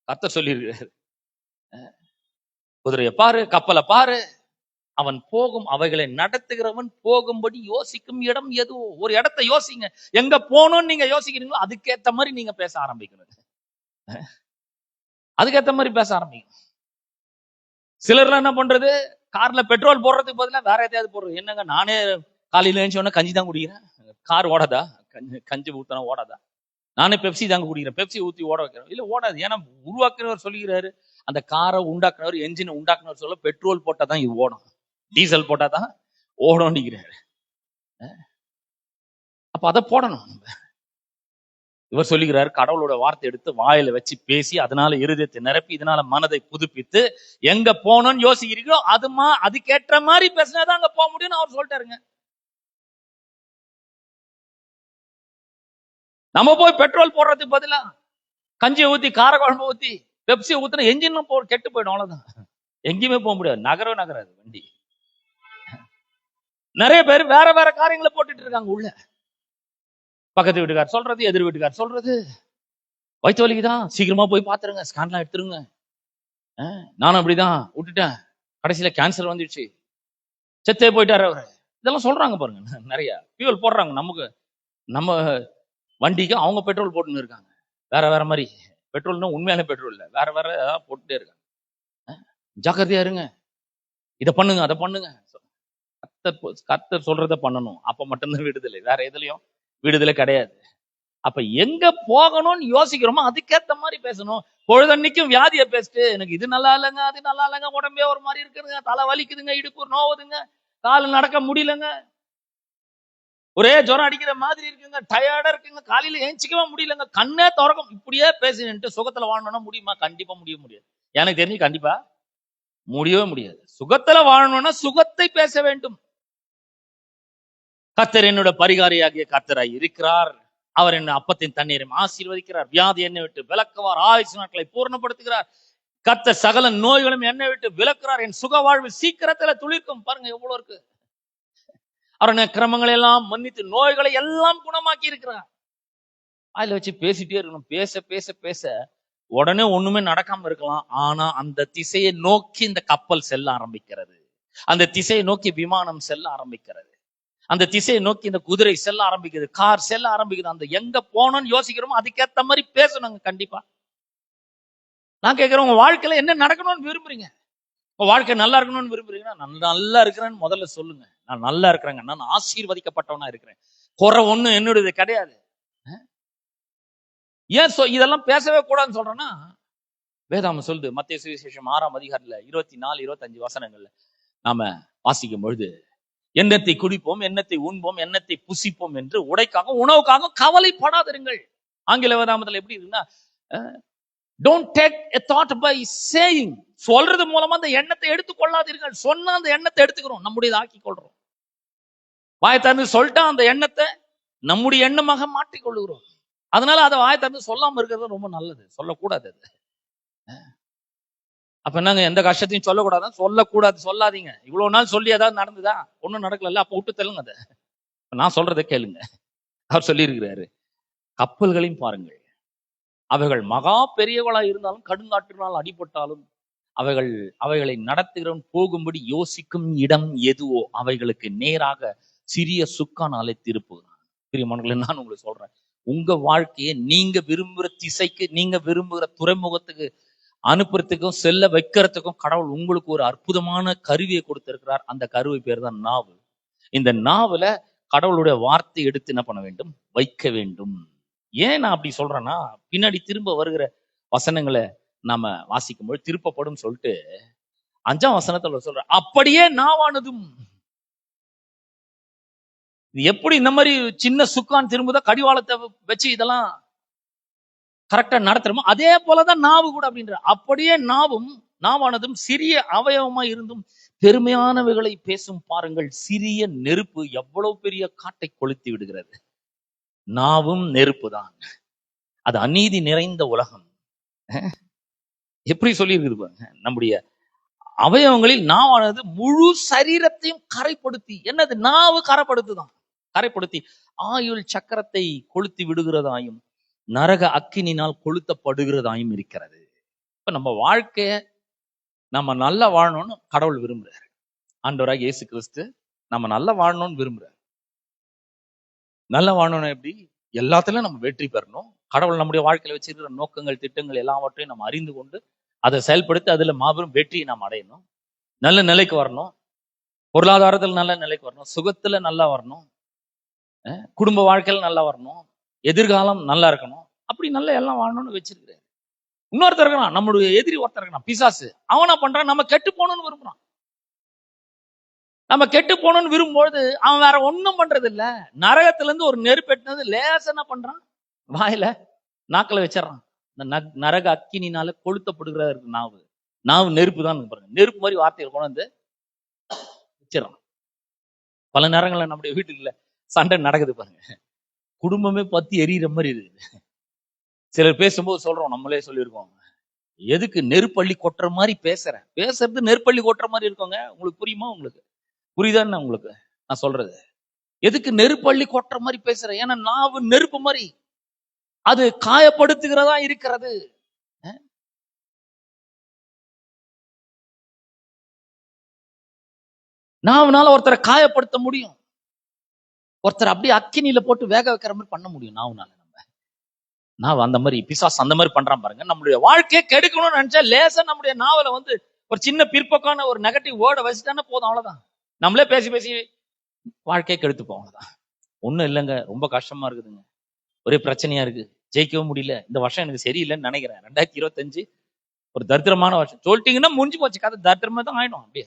கர்த்தர் சொல்லி இருக்கிறாரு, குதிரையை பாரு, கப்பலை பாரு, அவன் போகும் அவைகளை நடத்துகிறவன் போகும்படி யோசிக்கும் இடம் எதுவோ. ஒரு இடத்தை யோசிங்க, எங்க போகணும்னு நீங்க யோசிக்கிறீங்களோ அதுக்கேத்த மாதிரி நீங்க பேச ஆரம்பிக்கணும், அதுக்கேத்த மாதிரி பேச ஆரம்பிக்கணும். சிலர்லாம் என்ன பண்றது, கார்ல பெட்ரோல் போடுறதுக்கு பதிலா வேற எதையாவது போடுறது. என்னங்க, நானே காலையில எழுந்து கஞ்சி தான் குடிக்கிறேன், கார் ஓடாதா, கஞ்சி ஊத்தினா ஓடாதா, நானே பெப்சி தாங்க குடிக்கிறேன், பெப்சி ஊத்தி ஓட வைக்கிறேன், இல்ல ஓடாது. ஏன்னா உருவாக்குறவர் சொல்லுகிறாரு, அந்த காரை உண்டாக்குனவர், என்ஜினை உண்டாக்குனவர் சொல்ல பெட்ரோல் போட்டா தான் இது ஓடும், டீசல் போட்டா தான் ஓடும். அப்ப அதை போடணும். இவர் சொல்லுகிறார், கடவுளோட வார்த்தை எடுத்து வாயில வச்சு பேசி அதனால இருதயத்தை நிரப்பி இதனால மனதை புதுப்பித்து எங்க போகணும்னு யோசிக்கிறீங்களோ அதுக்கேற்ற மாதிரி பேசினாதான் அங்க போக முடியும்னு அவர் சொல்லிட்டாருங்க. நம்ம போய் பெட்ரோல் போடுறதுக்கு பதிலா கஞ்சியை ஊத்தி, கார குழம்பு ஊத்தி, பெப்சியை ஊத்தினா என்ஜின் கெட்டு போயிடும், அவ்வளவுதான். எங்கேயுமே போக முடியாது, நகராது வண்டி. நிறைய பேர் வேற வேற காரியங்களை போட்டுட்டு இருக்காங்க உள்ள. பக்கத்து வீட்டுக்கார் சொல்றது, எதிர் வீட்டுக்கார் சொல்றது, வயிற்று வலிக்குதான் சீக்கிரமா போய் பாத்துருங்க, ஸ்கேன்லாம் எடுத்துருங்க, நானும் அப்படிதான் விட்டுட்டேன், கடைசியில கேன்சர் வந்துடுச்சு, செத்தே போயிட்டாரு அவரு, இதெல்லாம் சொல்றாங்க பாருங்க. நிறைய ஃபியூல் போடுறாங்க, நமக்கு நம்ம வண்டிக்கு அவங்க பெட்ரோல் போட்டுன்னு இருக்காங்க, வேற வேற மாதிரி பெட்ரோல்னா உண்மையான பெட்ரோல் இல்ல, வேற வேற போட்டுட்டே இருக்காங்க. ஜாக்கிரதையா இருங்க, இதை பண்ணுங்க அதை பண்ணுங்க. கர்த்தர் சொல்றதை பண்ணணும். அப்ப மட்டும்தான் விடுதலை. வேற எதுலயும் விடுதலை கிடையாது. அப்ப எங்க போகணும்னு யோசிக்கிறோமோ அதுக்கேத்த மாதிரி பேசணும். பொழுதன்னைக்கும் வியாதியை பேசிட்டு எனக்கு இது நல்லா இல்லைங்க, அது நல்லா இல்லைங்க, உடம்பே ஒரு மாதிரி இருக்குதுங்க, தலை வலிக்குதுங்க, இடுப்பு நோவுதுங்க, கால் நடக்க முடியலங்க, ஒரே ஜுரம் அடிக்கிற மாதிரி இருக்குங்க, டயர்டா இருக்குங்க, காலையில ஏஞ்சிக்கவே முடியலங்க, கண்ணே திறக்கும், இப்படியே பேசிட்டு சுகத்துல வாழணும்னா முடியுமா? கண்டிப்பா முடியாது. எனக்கு தெரிஞ்சு கண்டிப்பா முடியவே முடியாது. சுகத்துல வாழணும்னா சுகத்தை பேச வேண்டும். கர்த்தர் என்னோட பரிகாரியாகிய கர்த்தராய் இருக்கிறார். அவர் என்ன அப்பத்தின் தண்ணீரையும் ஆசீர்வதிக்கிறார். வியாதி என்னை விட்டு விலக்குவார். ஆயுசு நாட்களை பூர்ணப்படுத்துகிறார். கர்த்தர் சகல நோய்களும் என்னை விட்டு விலக்குறார். என் சுக வாழ்வு சீக்கிரத்துல துளிர்க்கும். பாருங்க எவ்வளவு இருக்கு. அவர் கிரமங்களை எல்லாம் மன்னித்து நோய்களை எல்லாம் குணமாக்கி இருக்கிறார். அதுல வச்சு பேசிட்டே இருக்கணும். பேச பேச பேச உடனே ஒண்ணுமே நடக்காம இருக்கலாம். ஆனா அந்த திசையை நோக்கி இந்த கப்பல் செல்ல ஆரம்பிக்கிறது. அந்த திசையை நோக்கி விமானம் செல்ல ஆரம்பிக்கிறது. அந்த திசையை நோக்கி இந்த குதிரை செல்ல ஆரம்பிக்குது, கார் செல்ல ஆரம்பிக்குது. அந்த எங்க போனோம்னு யோசிக்கிறோமோ அதுக்கேத்த மாதிரி பேசணுங்க. கண்டிப்பா நான் கேட்கிறேன், உங்க வாழ்க்கையில என்ன நடக்கணும்னு விரும்புறீங்க? உங்க வாழ்க்கை நல்லா இருக்கணும்னு விரும்புறீங்கன்னா நான் நல்லா இருக்கிறேன்னு முதல்ல சொல்லுங்க. நான் நல்லா இருக்கிறேங்க, நான் ஆசீர்வதிக்கப்பட்டவனா இருக்கிறேன், குறை ஒண்ணும் என்னுடையது கிடையாது. ஏன் இதெல்லாம் பேசவே கூடாதுன்னு சொல்றேன்னா, வேதாமம் சொல்லுது மத்தேயு சுவிசேஷம் 6ஆம் அதிகாரத்துல 24, 25 வசனங்கள்ல நாம வாசிக்கும் பொழுது, எண்ணத்தை குடிப்போம், எண்ணத்தை உண்போம், எண்ணத்தை புசிப்போம் என்று உடைக்காக உணவுக்காக கவலைப்படாதிருங்கள். ஆங்கில வேதாமத்துல எப்படி இருக்குன்னா, don't take a thought by saying, சொல்றது மூலமா அந்த எண்ணத்தை எடுத்துக்கொள்ளாதீர்கள். சொன்னா அந்த எண்ணத்தை எடுத்துக்கிறோம், நம்முடையது ஆக்கி கொள்றோம். வாயை திறந்து சொல்லிட்டா அந்த எண்ணத்தை நம்முடைய எண்ணமாக மாற்றிக்கொள்ளுகிறோம். அதனால அதை வாயை திறந்து சொல்லாம இருக்கிறது ரொம்ப நல்லது. சொல்லக்கூடாது. அது அப்ப என்னங்க, எந்த கஷ்டத்தையும் சொல்லக்கூடாது? சொல்லக்கூடாது, சொல்லாதீங்க. இவ்வளவு நாள் சொல்லி ஏதாவது நடந்ததா? ஒண்ணும் நடக்கல, அப்ப விட்டு தள்ளுங்க. அதை நான் சொல்றதை கேளுங்க. அவர் சொல்லி இருக்கிறாரு, கப்பல்களையும் பாருங்கள், அவைகள் மகா பெரியவளா இருந்தாலும் கடுங்காற்றினால் அடிபட்டாலும் அவைகளை நடத்துகிறவன் போகும்படி யோசிக்கும் இடம் எதுவோ அவைகளுக்கு நேராக சிறிய சுக்கானாலே திருப்புகிறான். பிரியமானவர்களே, நான் உங்களுக்கு சொல்றேன், உங்க வாழ்க்கையை நீங்க விரும்புகிற திசைக்கு, நீங்க விரும்புகிற துறைமுகத்துக்கு அனுப்புறதுக்கும் செல்ல வைக்கிறதுக்கும் கடவுள் உங்களுக்கு ஒரு அற்புதமான கருவியை கொடுத்திருக்கிறார். அந்த கருவி பேர் தான் நாவு. இந்த நாவுல கடவுளுடைய வார்த்தை எடுத்து என்ன பண்ண வேண்டும்? வைக்க வேண்டும். ஏன் நான் அப்படி சொல்றேன்னா, பின்னாடி திரும்ப வருகிற வசனங்களை நாம வாசிக்கும் போது திருப்பப்படும் சொல்லிட்டு 5ஆம் வசனத்துல சொல்ற, அப்படியே நாவானதும். எப்படி இந்த மாதிரி சின்ன சுக்கான் திரும்புதா கடிவாளத்தை வச்சு இதெல்லாம் கரெக்டா நடத்துறோமோ அதே போலதான் நாவு கூட அப்படின்ற. அப்படியே நாவானதும் சிறிய அவயவமா இருந்தும் பெருமையானவைகளை பேசும் பாருங்கள். சிறிய நெருப்பு எவ்வளவு பெரிய காட்டை கொளுத்தி விடுகிறது. நாவும் நெருப்பு தான். அது அநீதி நிறைந்த உலகம். எப்படி சொல்லி இருக்குது பாருங்க. நம்முடைய அவயவங்களில் நாவானது முழு சரீரத்தையும் கரைப்படுத்தி, என்னது நாவு கரைப்படுத்துதான், கரைப்படுத்தி ஆயுள் சக்கரத்தை கொளுத்தி விடுகிறதாயும் நரக அக்கினினால் கொளுத்தப்படுகிறதாயும் இருக்கிறது. இப்ப நம்ம வாழ்க்கைய நம்ம நல்லா வாழணும்னு கடவுள் விரும்புறாரு. ஆண்டவராக இயேசு கிறிஸ்து நம்ம நல்லா வாழணும்னு விரும்புறாரு. நல்லா வாழணும் எப்படி? எல்லாத்துலயும் நம்ம வெற்றி பெறணும். கடவுள் நம்முடைய வாழ்க்கையில வச்சிருக்கிற நோக்கங்கள், திட்டங்கள் எல்லாவற்றையும் நம்ம அறிந்து கொண்டு அதை செயல்படுத்தி அதுல மாபெரும் வெற்றியை நாம் அடையணும். நல்ல நிலைக்கு வரணும், பொருளாதாரத்துல நல்ல நிலைக்கு வரணும், சுகத்துல நல்லா வரணும், குடும்ப வாழ்க்கையில நல்லா வரணும், எதிர்காலம் நல்லா இருக்கணும். அப்படி நல்லா எல்லாம் வாழணும்னு வச்சிருக்கிறாரு. இன்னொருத்தர் இருக்கிறான், நம்மளுடைய எதிரி ஒருத்தர் இருக்கிறான், பிசாசு. அவனா பண்றான், நம்ம கெட்டு போகணும்னு விரும்புறான். நம்ம கெட்டு போகணும்னு விரும்பும்போது அவன் வேற ஒண்ணும் பண்றது இல்ல, நரகத்துல இருந்து ஒரு நெருப்பெட்டினது லேசா என்ன பண்றான், வாயில நாக்கில வச்சிடறான். இந்த நரக அக்கினினால கொளுத்தப்படுகிற நாவு. நாவு நெருப்பு தான் பாருங்க. நெருப்பு மாதிரி வார்த்தைகள் கொண்டு வந்து வச்சிடறான். பல நேரங்கள்ல நம்முடைய வீட்டுல சண்டை நடக்குது பாருங்க, குடும்பமே பத்தி எரியிற மாதிரி இருக்குது. சிலர் பேசும்போது சொல்றோம், நம்மளே சொல்லியிருக்கோம், எதுக்கு நெருப்பள்ளி கொட்டுற மாதிரி பேசுறது நெருப்பள்ளி கொட்டுற மாதிரி இருக்கோங்க. உங்களுக்கு புரியுமா? உங்களுக்கு புரியுதான்னு உங்களுக்கு நான் சொல்றது, எதுக்கு நெருப்பள்ளி கொட்டுற மாதிரி பேசுறேன்? ஏன்னா நாவு நெருப்பு மாதிரி, அது காயப்படுத்துகிறதா இருக்கிறது. நாவுனால ஒருத்தரை காயப்படுத்த முடியும், ஒருத்தர் அப்படியே அக்கினியில போட்டு வேக வைக்கிற மாதிரி பண்ண முடியும் நாவுனால. நாவ அந்த மாதிரி பிசாசு அந்த மாதிரி பண்றான் பாருங்க. நம்மளுடைய வாழ்க்கையை கெடுக்கணும்னு நினைச்சா லேசா நம்முடைய நாவல வந்து ஒரு சின்ன பிற்பக்கான ஒரு நெகட்டிவ் வேர்டை வச்சுட்டானே போதும், அவ்வளவுதான். நம்மளே பேசி பேசி வாழ்க்கையை கெடுத்து போவாங்கதான். ஒண்ணும் இல்லைங்க, ரொம்ப கஷ்டமா இருக்குதுங்க, ஒரே பிரச்சனையா இருக்கு, ஜெயிக்கவும் முடியல, இந்த வருஷம் எனக்கு சரியில்லைன்னு நினைக்கிறேன், 2025 ஒரு தரித்திரமான வருஷம் சொல்லிட்டீங்கன்னா முடிஞ்சு போச்சு, கதை தரித்திரமா தான் ஆயிடும் அப்படியே.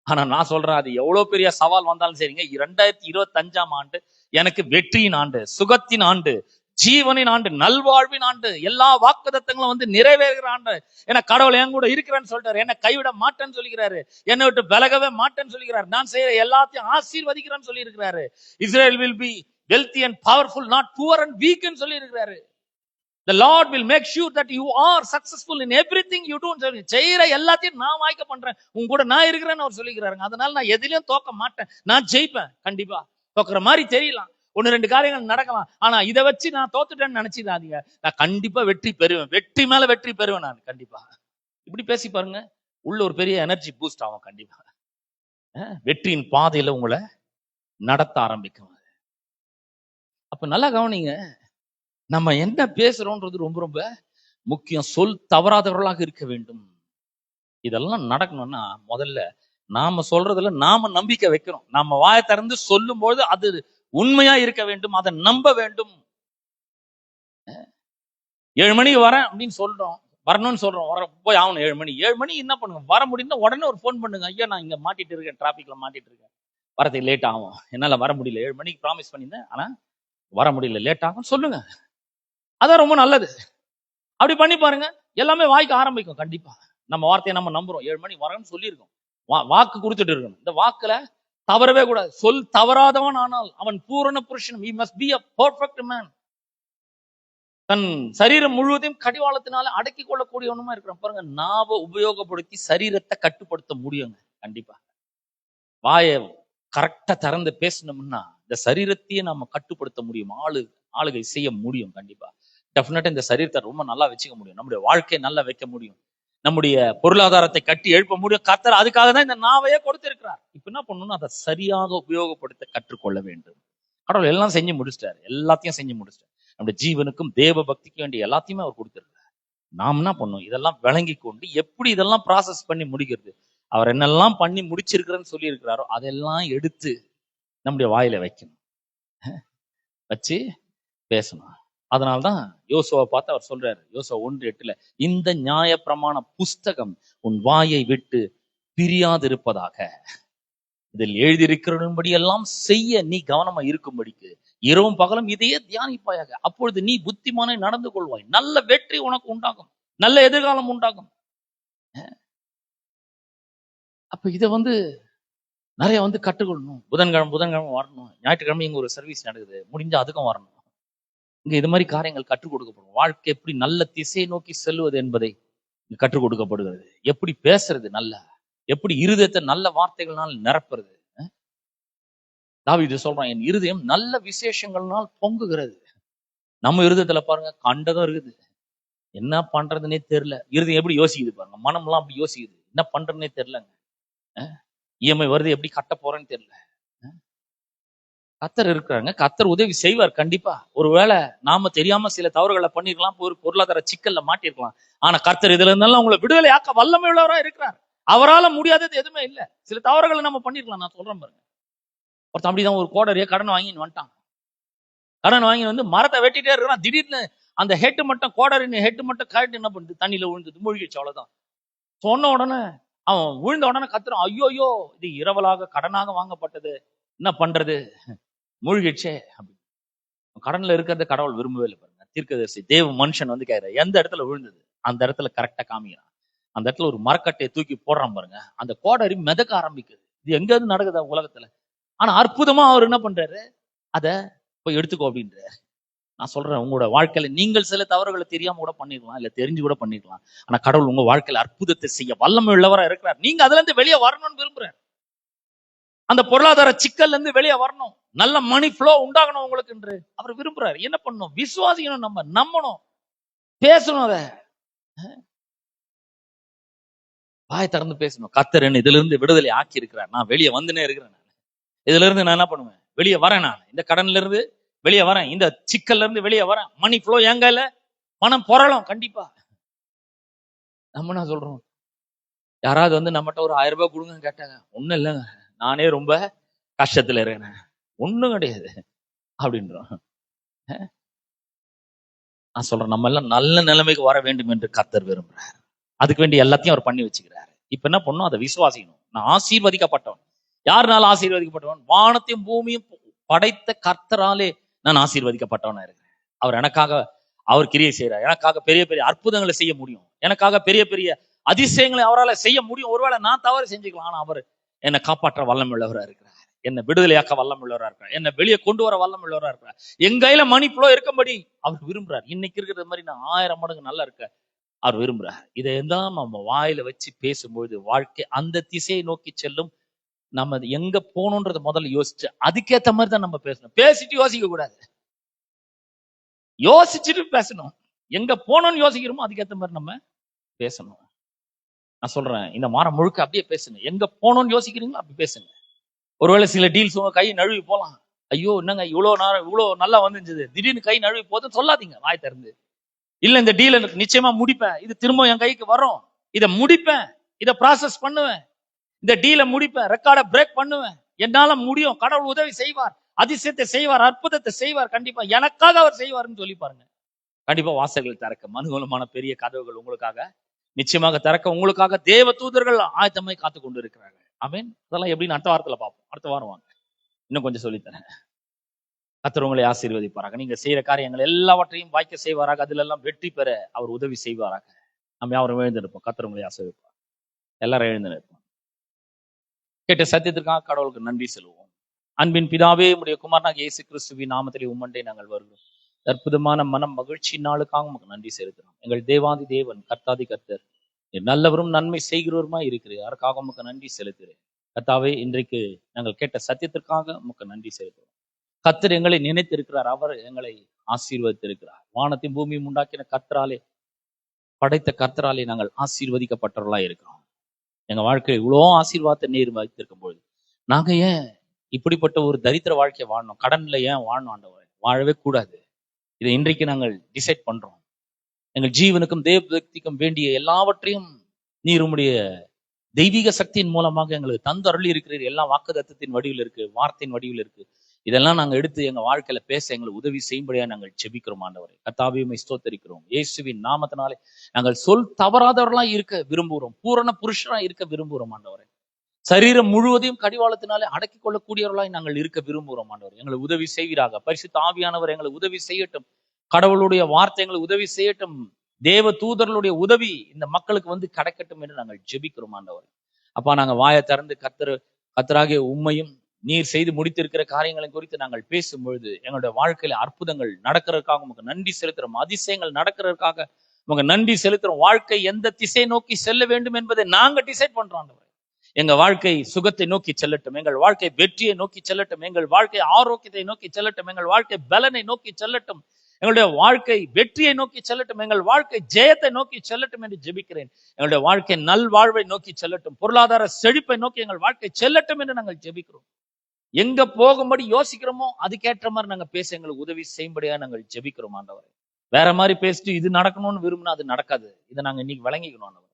ஆனா நான் சொல்றேன், அது எவ்வளவு பெரிய சவால் வந்தாலும் சரிங்க, 2025ஆம் ஆண்டு எனக்கு வெற்றியின் ஆண்டு, சுகத்தின் ஆண்டு, ஜீவனின் ஆண்டு, நல்வாழ்வின் ஆண்டு, எல்லா வாக்குத்தத்தங்களும் வந்து நிறைவேறுகிற ஆண்டு. ஏன்னா கடவுள் என் கூட இருக்கிறேன்னு சொல்லிட்டாரு, என்ன கைவிட மாட்டேன்னு சொல்லிக்கிறாரு, என்னை விட்டு விலகவே மாட்டேன்னு சொல்லிக்கிறாரு, நான் செய்யற எல்லாத்தையும் ஆசீர்வதிக்கிறேன்னு சொல்லி இருக்கிறாரு. Israel will be wealthy and powerful, not poor and weak ன்னு சொல்லி இருக்கிறாரு. The Lord will make sure that you are successful in everything you do. செய்யற எல்லாத்தையும் நான் வாய்க்க பண்றேன், உங்க கூட நான் இருக்கிறேன்னு அவர் சொல்லிக்கிறாருங்க. அதனால நான் எதிலையும் தோக்க மாட்டேன், நான் ஜெயிப்பேன். கண்டிப்பா தோக்குற மாதிரி தெரியலாம், ஒன்னு ரெண்டு காரியங்கள் நடக்கலாம், ஆனா இதை வச்சு நான் தோத்துட்டேன்னு நினைச்சிடாதீங்க. நான் கண்டிப்பா வெற்றி பெறுவேன், வெற்றி மேல வெற்றி பெறுவேன் நான் கண்டிப்பா. இப்படி பேசி பாருங்க, உள்ள ஒரு பெரிய எனர்ஜி பூஸ்ட் ஆகும் கண்டிப்பா. வெற்றியின் பாதையில உங்களை நடத்த ஆரம்பிக்கும். அப்ப நல்லா கவனிங்க, நம்ம என்ன பேசுறோம்ன்றது ரொம்ப ரொம்ப முக்கியம். சொல் தவறாதவர்களாக இருக்க வேண்டும். இதெல்லாம் நடக்கணும்னா முதல்ல நாம சொல்றதுல நாம நம்பிக்கை வைக்கிறோம். நாம வாயை திறந்து சொல்லும் போது அது உண்மையா இருக்க வேண்டும், அதை நம்ப வேண்டும். 7 மணிக்கு வரேன் அப்படின்னு சொல்றோம், வரணும்னு சொல்றோம், போய் ஆகணும் 7 மணி. 7 மணி என்ன பண்ணுங்க, வர முடியும்னா உடனே ஒரு ஃபோன் பண்ணுங்க, ஐயா நான் இங்க மாட்டிட்டு இருக்கேன், டிராபிக்ல மாட்டிட்டு இருக்கேன், வரதுக்கு லேட் ஆகும், என்னால வர முடியல, 7 மணிக்கு ப்ராமிஸ் பண்ணியிருந்தேன் ஆனா வர முடியல, லேட் ஆகும் சொல்லுங்க. அதான் ரொம்ப நல்லது. அப்படி பண்ணி பாருங்க, எல்லாமே வாய்க்க ஆரம்பிக்கும். கண்டிப்பா நம்ம வார்த்தையை நம்ம நம்புறோம், 7 மணி வரேன்னு சொல்லியிருக்கோம், வாக்கு கொடுத்துட்டு இருக்கணும். இந்த வாக்குல தவறவே கூடாது. சொல் தவறாதவன் ஆனால் அவன் பூரண புருஷன். he must be a perfect man. தன் சரீரம் முழுவதையும் கடிவாளத்தினால அடக்கி கொள்ளக்கூடியவனுமா இருக்கிறான் பாருங்க. நாவை உபயோகப்படுத்தி சரீரத்தை கட்டுப்படுத்த முடியுங்க கண்டிப்பா. வாயை கரெக்டா திறந்து பேசணும்னா இந்த சரீரத்தையே நம்ம கட்டுப்படுத்த முடியும், ஆளுகை செய்ய முடியும் கண்டிப்பா. டெஃபினட்டா இந்த சரீரத்தை ரொம்ப நல்லா வச்சுக்க முடியும், நம்முடைய வாழ்க்கையை நல்லா வைக்க முடியும், நம்முடைய பொருளாதாரத்தை கட்டி எழுப்ப முடியும். கர்த்தர் அதுக்காக தான் இந்த நாவையே கொடுத்திருக்கிறார். இப்ப என்ன பண்ணணும், அதை சரியாக உபயோகப்படுத்த கற்றுக்கொள்ள வேண்டும். கடவுள் எல்லாம் செஞ்சு முடிச்சிட்டாரு, எல்லாத்தையும் செஞ்சு முடிச்சிட்டாரு. நம்முடைய ஜீவனுக்கும் தேவ பக்திக்கு வேண்டிய எல்லாத்தையுமே அவர் கொடுத்திருக்கிறார். நாம் என்ன பண்ணணும், இதெல்லாம் விளங்கி கொண்டு எப்படி இதெல்லாம் ப்ராசஸ் பண்ணி முடிக்கிறது, அவர் என்னெல்லாம் பண்ணி முடிச்சிருக்கிறேன்னு சொல்லி இருக்கிறாரோ அதெல்லாம் எடுத்து நம்முடைய வாயில வைக்கணும், வச்சு பேசணும். அதனால்தான் யோசுவை பார்த்து அவர் சொல்றாரு, யோசுவா 1:8, இந்த நியாய பிரமாண புஸ்தகம் உன் வாயை விட்டு பிரியாதிருப்பதாக, இதில் எழுதியிருக்கிறபடி எல்லாம் செய்ய நீ கவனமா இருக்கும்படிக்கு இரவும் பகலும் இதையே தியானிப்பாயாக, அப்பொழுது நீ புத்திமானை நடந்து கொள்வாய், நல்ல வெற்றி உனக்கு உண்டாகும், நல்ல எதிர்காலம் உண்டாகும். அப்ப இதை நிறைய கற்றுக்கொள்ளணும். புதன்கிழமை வரணும், ஞாயிற்றுக்கிழமை இங்க ஒரு சர்வீஸ் நடக்குது, முடிஞ்சா அதுக்கும் வரணும். இங்க இது மாதிரி காரியங்கள் கற்றுக் கொடுக்கப்படும். வாழ்க்கை எப்படி நல்ல திசையை நோக்கி செல்வது என்பதை கற்றுக் கொடுக்கப்படுகிறது. எப்படி பேசுறது, நல்ல எப்படி இருதயத்தை நல்ல வார்த்தைகள்னால் நிரப்புறது. தாவீது சொல்றான், என் இருதயம் நல்ல விசேஷங்கள்னால் பொங்குகிறது. நம்ம இருதயத்துல பாருங்க கண்டதும் இருக்குது, என்ன பண்றதுன்னே தெரியல. இருதயம் எப்படி யோசிக்குது பாருங்க, மனம்லாம் அப்படி யோசிக்குது, என்ன பண்றதுன்னே தெரியலங்க. இஎம்ஐ வருது, எப்படி கட்ட போறேன்னு தெரியல. கத்தர் இருக்கிறாங்க, கத்தர் உதவி செய்வார் கண்டிப்பா. ஒருவேளை நாம தெரியாம சில தவறுகளை பண்ணிருக்கலாம், ஒரு பொருளாதார சிக்கல்ல மாட்டிருக்கலாம், ஆனா கர்த்தர் இதுல இருந்தாலும் உங்களை விடுதலை ஆக்க வல்லமை உள்ளவரா இருக்கிறார். அவரால் முடியாதது எதுவுமே இல்லை. சில தவறுகளை நம்ம பண்ணிருக்கலாம். நான் சொல்றேன் பாருங்க, ஒருத்தன் அப்படிதான் ஒரு கோடரியை கடன் வாங்கின்னு வந்துட்டான். கடன் வாங்கி மரத்தை வெட்டிட்டே இருக்கிறான். திடீர்னு அந்த ஹெட் மட்டும், கோடரின் ஹெட் மட்டும் கழட்டு என்ன பண்ணுது, தண்ணியில விழுந்தது, மூழ்கிடுச்சு, அவ்வளவுதான். சொன்ன உடனே அவன் விழுந்த உடனே கத்துறான், ஐயோ இது இரவலாக கடனாக வாங்கப்பட்டது, என்ன பண்றது, மூழ்கிடுச்சே. அப்படி கடன்ல இருக்கிறத கடவுள் விரும்பவே இல்லை பாருங்க. தீர்க்கதரிசி தேவ மனுஷன் கேட்கிற, எந்த இடத்துல விழுந்தது அந்த இடத்துல கரெக்டா காமிக்கிறான். அந்த இடத்துல ஒரு மரக்கட்டையை தூக்கி போடுறான் பாருங்க, அந்த கோடரி மிதக்க ஆரம்பிக்குது. இது எங்க இருந்து நடக்குதா உலகத்துல? ஆனா அற்புதமா அவர் என்ன பண்றாரு, அதை போய் எடுத்துக்கோ அப்படின்றாரு. நான் சொல்றேன், உங்களோட வாழ்க்கையில நீங்கள் சில தவறுகளை தெரியாம கூட பண்ணிருக்கலாம், இல்ல தெரிஞ்சு கூட பண்ணிருக்கலாம். ஆனா கடவுள் உங்க வாழ்க்கையில அற்புதத்தை செய்ய வல்லமை உள்ளவரா இருக்கிறார். நீங்க அதுல இருந்து வெளியே வரணும்னு விரும்புறேன். அந்த பொருளாதார சிக்கல்ல இருந்து வெளியே வரணும், நல்ல மணி ஃப்ளோ உண்டாகணும் உங்களுக்கு என்று அவர் விரும்புறாரு. என்ன பண்ணணும், விசுவாசிக்கணும், நம்ம நம்பணும், பேசணும். அதை வாய் திறந்து பேசணும். கர்த்தர் என்ன இதுல இருந்து விடுதலை ஆக்கி இருக்கிறார், நான் வெளியே வந்துனே இருக்கிறேன், இதுல இருந்து நான் என்ன பண்ணுவேன், வெளியே வரேன், நான் இந்த கடன்ல இருந்து வெளியே வரேன், இந்த சிக்கல்ல இருந்து வெளியே வரேன், மணி ஃப்ளோ எங்கல பணம் பொறலும் கண்டிப்பா. நம்ம என்ன சொல்றோம், யாராவது நம்மகிட்ட ஒரு 1000 ரூபாய் கொடுங்க கேட்டாங்க, ஒண்ணும் இல்லைங்க, நானே ரொம்ப கஷ்டத்துல இருக்கிறேன், ஒண்ணும் கிடையாது அப்படின்றோம். நான் சொல்றேன், நம்ம எல்லாம் நல்ல நிலைமைக்கு வர வேண்டும் என்று கர்த்தர் விரும்புறார். அதுக்கு வேண்டிய எல்லாத்தையும் அவர் பண்ணி வச்சுக்கிறாரு. இப்ப என்ன பண்ணும், அதை விசுவாசிக்கணும். நான் ஆசீர்வதிக்கப்பட்டவன். யாருனால ஆசீர்வதிக்கப்பட்டவன்? வானத்தையும் பூமியும் படைத்த கர்த்தராலே நான் ஆசீர்வதிக்கப்பட்டவனா இருக்கிறேன். அவர் எனக்காக அவர் கிரியை செய்யறார். எனக்காக பெரிய பெரிய அற்புதங்களை செய்ய முடியும். எனக்காக பெரிய பெரிய அதிசயங்களை அவரால் செய்ய முடியும். ஒருவேளை நான் தவறு செஞ்சுக்கலாம், ஆனா அவர் என்னை காப்பாற்ற வல்லமுள்ளவரா இருக்கிறார். என்னை விடுதலையாக்க வல்லமுள்ளவரா இருக்கிறார். என்னை வெளியே கொண்டு வர வல்லமுள்ளவரா இருக்கிறார். என் கையில மணி புளோ இருக்கும்படி அவர் விரும்புறார். இன்னைக்கு இருக்கிறது மாதிரி நான் 1000 மடங்கு நல்லா இருக்க அவர் விரும்புறார். இதையெல்லாம் நம்ம வாயில வச்சு பேசும்பொழுது வாழ்க்கை அந்த திசையை நோக்கி செல்லும். நம்ம எங்க போகணும்ன்றத முதல்ல யோசிச்சு அதுக்கேற்ற மாதிரி தான் நம்ம பேசணும். பேசிட்டு யோசிக்க கூடாது, யோசிச்சுட்டு பேசணும். எங்க போகணும்னு யோசிக்கிறோமோ அதுக்கேற்ற மாதிரி நம்ம பேசணும். நான் சொல்றேன், இந்த வாரம் முழுக்க அப்படியே பேசுங்க. எங்க போகணும்னு யோசிக்கிறீங்களோ அப்படி பேசுங்க. ஒருவேளை சில டீல்ஸ் உங்க கை நழுவி போலாம். ஐயோ என்னங்க இவ்வளவு நேரம் இவ்வளவு நல்லா வந்துருந்தது, திடீர்னு கை நழுவி போதுன்னு சொல்லாதீங்க வாய் திறந்து. இல்ல இந்த டீல் எனக்கு நிச்சயமா முடிப்பேன், இது திரும்ப என் கைக்கு வரும், இதை முடிப்பேன், இதை ப்ராசஸ் பண்ணுவேன், இந்த டீலை முடிப்பேன், ரெக்கார்டை பிரேக் பண்ணுவேன், என்னால முடியும், கடவுள் உதவி செய்வார், அதிசயத்தை செய்வார், அற்புதத்தை செய்வார், கண்டிப்பா எனக்காக அவர் செய்வார்னு சொல்லி பாருங்க. கண்டிப்பா வாசல்கள் திறக்க, அனுகூலமான பெரிய கதவுகள் உங்களுக்காக நிச்சயமாக திறக்க, உங்களுக்காக தேவ தூதர்கள் ஆயத்தமாய் காத்து கொண்டு இருக்கிறார்கள். ஆமென். அதெல்லாம் எப்படின்னு அடுத்த வாரத்துல பார்ப்போம். அடுத்த வாரம் வாங்க, இன்னும் கொஞ்சம் சொல்லித்தரேன். கர்த்தர் உங்களை ஆசீர்வதிப்பாராக. நீங்க செய்யற காரியங்கள் எல்லாவற்றையும் வாய்க்க செய்வாராக. அதுல எல்லாம் வெற்றி பெற அவர் உதவி செய்வாராக. நம்ம யாரும் எழுந்திருப்போம். கர்த்தர் உங்களை ஆசீர்வதிப்பார். எல்லாரும் எழுந்திருப்போம். கேட்ட சத்தியத்திற்காக கடவுளுக்கு நன்றி செலுவோம். அன்பின் பிதாவே, உம்முடைய குமாரனாகிய இயேசு கிறிஸ்துவின் நாமத்திலே உம்மண்டை நாங்கள் வருகிறோம். அற்புதமான மனம் மகிழ்ச்சி நாளுக்காக உமக்கு நன்றி செலுத்துறோம். எங்கள் தேவாதி தேவன், கர்த்தாதி கர்த்தர், நல்லவரும் நன்மை செய்கிறவருமா இருக்கிறீர். அதற்காக உமக்கு நன்றி செலுத்துகிறேன். கர்த்தாவே, இன்றைக்கு நாங்கள் கேட்ட சத்தியத்திற்காக உமக்கு நன்றி செலுத்துகிறோம். கர்த்தர் எங்களை நினைத்திருக்கிறார். அவர் எங்களை ஆசீர்வதித்திருக்கிறார். வானத்தின் பூமியும் உண்டாக்கின கர்த்தராலே, படைத்த கர்த்தராலே நாங்கள் ஆசீர்வதிக்கப்பட்டவர்களா இருக்கிறோம். எங்க வாழ்க்கையில் இவ்வளோ ஆசீர்வாதத்தை நீர் வைத்திருக்கும் பொழுது நாங்க ஏன் இப்படிப்பட்ட ஒரு தரித்திர வாழ்க்கையை வாழணும்? கடன்ல ஏன் வாழணும்? ஆண்டவரே, வாழவே கூடாது. இதை இன்றைக்கு நாங்கள் டிசைட் பண்றோம். எங்கள் ஜீவனுக்கும் தேவ பக்திக்கும் வேண்டிய எல்லாவற்றையும் நீர் உம்முடைய தெய்வீக சக்தியின் மூலமாக எங்களுக்கு தந்து அருளி இருக்கிறீர். எல்லாம் வாக்குத்தத்தத்தின் வடிவில் இருக்கு, வார்த்தையின் வடிவில் இருக்கு. இதெல்லாம் நாங்கள் எடுத்து எங்க வாழ்க்கையில பேச எங்களுக்கு உதவி செய்யும்படியா நாங்கள் செபிக்கிறோம். ஆண்டவரை கர்த்தாவையுமே ஸ்தோத்தரிக்கிறோம். இயேசுவின் நாமத்தினாலே நாங்கள் சொல் தவறாதவர்களா இருக்க விரும்புகிறோம். பூரண புருஷனா இருக்க விரும்புகிறோம். ஆண்டவரை சரீரம் முழுவதையும் கடிவாளத்தினாலே அடக்கிக் கொள்ளக்கூடியவர்களாய் நாங்கள் இருக்க விரும்புகிறோம். ஆண்டவர் எங்களை உதவி செய்வீராக. பரிசுத்த ஆவியானவர் எங்களை உதவி செய்யட்டும். கடவுளுடைய வார்த்தை எங்களை உதவி செய்யட்டும். தேவ தூதர்களுடைய உதவி இந்த மக்களுக்கு வந்து கிடைக்கட்டும் என்று நாங்கள் ஜெபிக்கிறோம். ஆண்டவர் அப்பா, நாங்க வாயை திறந்து கர்த்தராகிய உம்மையும் நீர் செய்து முடித்திருக்கிற காரியங்களை குறித்து நாங்கள் பேசும்பொழுது எங்களுடைய வாழ்க்கையில அற்புதங்கள் நடக்கிறதுக்காக உமக்கு நன்றி செலுத்துறோம். அதிசயங்கள் நடக்கிறதுக்காக உமக்கு நன்றி செலுத்துறோம். வாழ்க்கை எந்த திசை நோக்கி செல்ல வேண்டும் என்பதை நாங்க டிசைட் பண்றோம். ஆண்டவர் எங்க வாழ்க்கை சுகத்தை நோக்கி செல்லட்டும், எங்கள் வாழ்க்கை வெற்றியை நோக்கி செல்லட்டும், எங்கள் வாழ்க்கை ஆரோக்கியத்தை நோக்கி செல்லட்டும், எங்கள் வாழ்க்கை பலனை நோக்கி செல்லட்டும், எங்களுடைய வாழ்க்கை வெற்றியை நோக்கி செல்லட்டும், எங்கள் வாழ்க்கை ஜெயத்தை நோக்கி செல்லட்டும் என்று ஜெபிக்கிறேன். எங்களுடைய வாழ்க்கை நல்வாழ்வை நோக்கி செல்லட்டும், பொருளாதார செழிப்பை நோக்கி எங்கள் வாழ்க்கை செல்லட்டும் என்று நாங்கள் ஜெபிக்கிறோம். எங்க போகும்படி யோசிக்கிறோமோ அதுக்கேற்ற மாதிரி நாங்க பேச எங்களுக்கு உதவி செய்யும்படியா நாங்கள் ஜெபிக்கிறோம். ஆண்டவரை வேற மாதிரி பேசிட்டு இது நடக்கணும்னு விரும்பினா அது நடக்காது. இதை நாங்க இன்னைக்கு விளங்கிக்கணும். ஆண்டவர்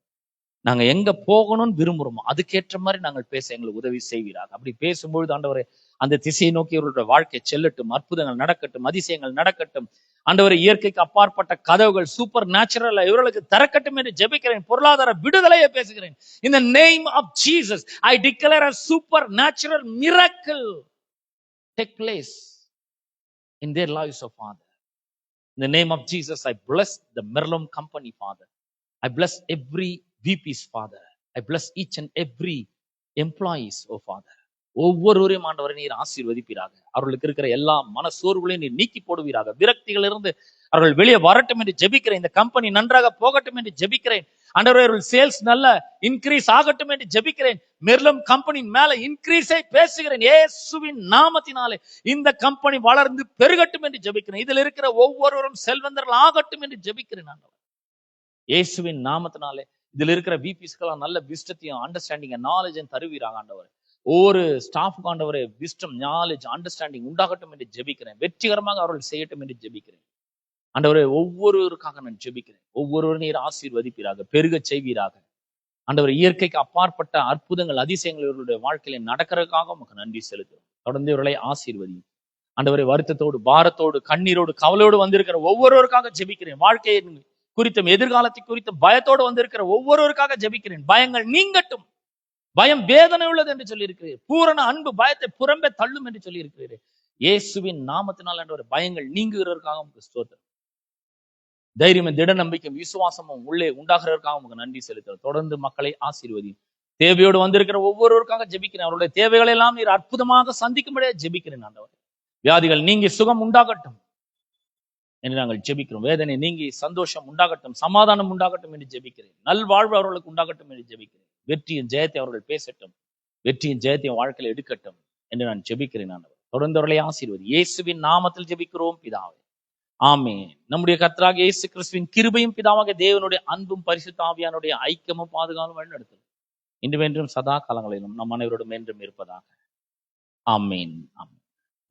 நாங்க எங்க போகணும்னு விரும்புறோமோ அதுக்கேற்ற மாதிரி நாங்கள் பேச எங்களுக்கு உதவி செய்வீராக. அப்படி பேசும்பொழுது ஆண்டவரே அந்த திசையை நோக்கி இவர்களுடைய வாழ்க்கை செல்லட்டும், அற்புதங்கள் நடக்கட்டும், அதிசயங்கள் நடக்கட்டும். ஆண்டவரே இயற்கைக்கு அப்பாற்பட்ட கதவுகள் சூப்பர் நேச்சுரல் இவர்களுக்கு திறக்கட்டும் என்று ஜெபிக்கிறேன். பொருளாதார விடுதலையை பேசுகிறேன். In the name of Jesus, I declare a supernatural miracle take place in their lives, oh Father. In the name of Jesus, I bless the Merlum company, Father. I bless every VPs, Father. I bless each and every employees, oh Father. ஒவ்வொருவரையும் ஆண்டவரை நீர் ஆசீர்வதிப்பீராக. அவர்களுக்கு இருக்கிற எல்லா மனசோர்வுகளையும் நீர் நீக்கி போடுவீராக. விரக்திகள் இருந்து அவர்கள் வெளியே வரட்டும் என்று ஜெபிக்கிறேன். இந்த கம்பெனி நன்றாக போகட்டும் என்று ஜெபிக்கிறேன். ஆண்டவரே அவர்கள் சேல்ஸ் நல்ல இன்க்ரீஸ் ஆகட்டும் என்று ஜெபிக்கிறேன். மெர்லம் கம்பெனி மேல இன்க்ரீஸை பேசுகிறேன். இயேசுவின் நாமத்தினாலே இந்த கம்பெனி வளர்ந்து பெருகட்டும் என்று ஜெபிக்கிறேன். இதில் இருக்கிற ஒவ்வொருவரும் செல்வந்தர்கள் ஆகட்டும் என்று ஜெபிக்கிறேன். ஆண்டவர் இயேசுவின் நாமத்தினாலே இதுல இருக்கிற விபிஸ்கெல்லாம் நல்ல விஸ்டத்தையும் அண்டர்ஸ்டாண்டிங் நாலேஜும் தருவீராக. ஆண்டவர் ஒவ்வொரு ஸ்டாஃபுக்கு ஆண்டவரே விஸ்டம் நாலேஜ் அண்டர்ஸ்டாண்டிங் உண்டாகட்டும் என்று ஜெபிக்கிறேன். வெற்றிகரமாக அவர்கள் செய்யட்டும் என்று ஜெபிக்கிறேன். ஆண்டவரே ஒவ்வொருவருக்காக நான் ஜெபிக்கிறேன். ஒவ்வொருவரும் நீர் ஆசீர்வதிப்பீராக, பெருக செய்வீராக. ஆண்டவர் இயற்கைக்கு அப்பாற்பட்ட அற்புதங்கள் அதிசயங்கள் இவர்களுடைய வாழ்க்கையில நடக்கிறதுக்காக உமக்கு நன்றி செலுத்துகிறோம். தொடர்ந்து இவர்களை ஆசீர்வதியும். ஆண்டவரை வருத்தத்தோடு, பாரத்தோடு, கண்ணீரோடு, கவலையோடு வந்திருக்கிற ஒவ்வொருவருக்காக ஜெபிக்கிறேன். வாழ்க்கையை குறித்தும் எதிர்காலத்தை குறித்தும் பயத்தோடு வந்திருக்கிற ஒவ்வொருவருக்காக ஜெபிக்கிறேன். பயங்கள் நீங்கட்டும். பயம் வேதனை உள்ளது என்று சொல்லியிருக்கிறீர். பூரண அன்பு பயத்தை புறம்பே தள்ளும் என்று சொல்லியிருக்கிறீர். இயேசுவின் நாமத்தினால் ஆண்டவரே பயங்கள் நீங்குகிறதற்காக உங்களுக்கு ஸ்தோத்திரம். தைரியமும் திட நம்பிக்கையும் விசுவாசமும் உள்ளே உண்டாகிறதற்காக உங்களுக்கு நன்றி செலுத்துகிறோம். தொடர்ந்து மக்களை ஆசீர்வதியும். தேவையோடு வந்திருக்கிற ஒவ்வொருவருக்காக ஜெபிக்கிறேன். அவருடைய தேவைகளை எல்லாம் நீர் அற்புதமாக சந்திக்கும்படியே ஜெபிக்கிறேன். ஆண்டவர் வியாதிகள் நீங்கி சுகம் உண்டாகட்டும் என்று நாங்கள் ஜெபிக்கிறோம். வேதனை நீங்கி சந்தோஷம் உண்டாகட்டும், சமாதானம் உண்டாகட்டும் என்று ஜெபிக்கிறேன். நல்வாழ்வு அவர்களுக்கு உண்டாகட்டும் என்று ஜெபிக்கிறேன். வெற்றியின் ஜெயத்தை அவர்கள் பேசட்டும், வெற்றியின் ஜெயத்தை வாழ்க்கையில் எடுக்கட்டும் என்று நான் ஜெபிக்கிறேன். ஆண்டவர் தொடர்ந்து அவர்களை ஆசீர்வதி. இயேசுவின் நாமத்தில் ஜெபிக்கிறோம் பிதாவே, ஆமென். நம்முடைய கர்த்தராகிய இயேசு கிறிஸ்துவின் கிருபையும் பிதாவாகிய தேவனுடைய அன்பும் பரிசுத்த ஆவியானுடைய ஐக்கியமும் பாதுகாப்பும் வழிநடத்தும் இன்று என்றும் சதா காலங்களிலும் நம் அனைவரோடும் என்றும் இருப்பதாக. ஆமென். ஆமென்.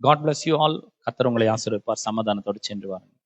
God bless you all. கர்த்தர் உங்களை ஆசீர்வதிப்பார். சமாதானத்தோடு சென்று வாருங்கள்.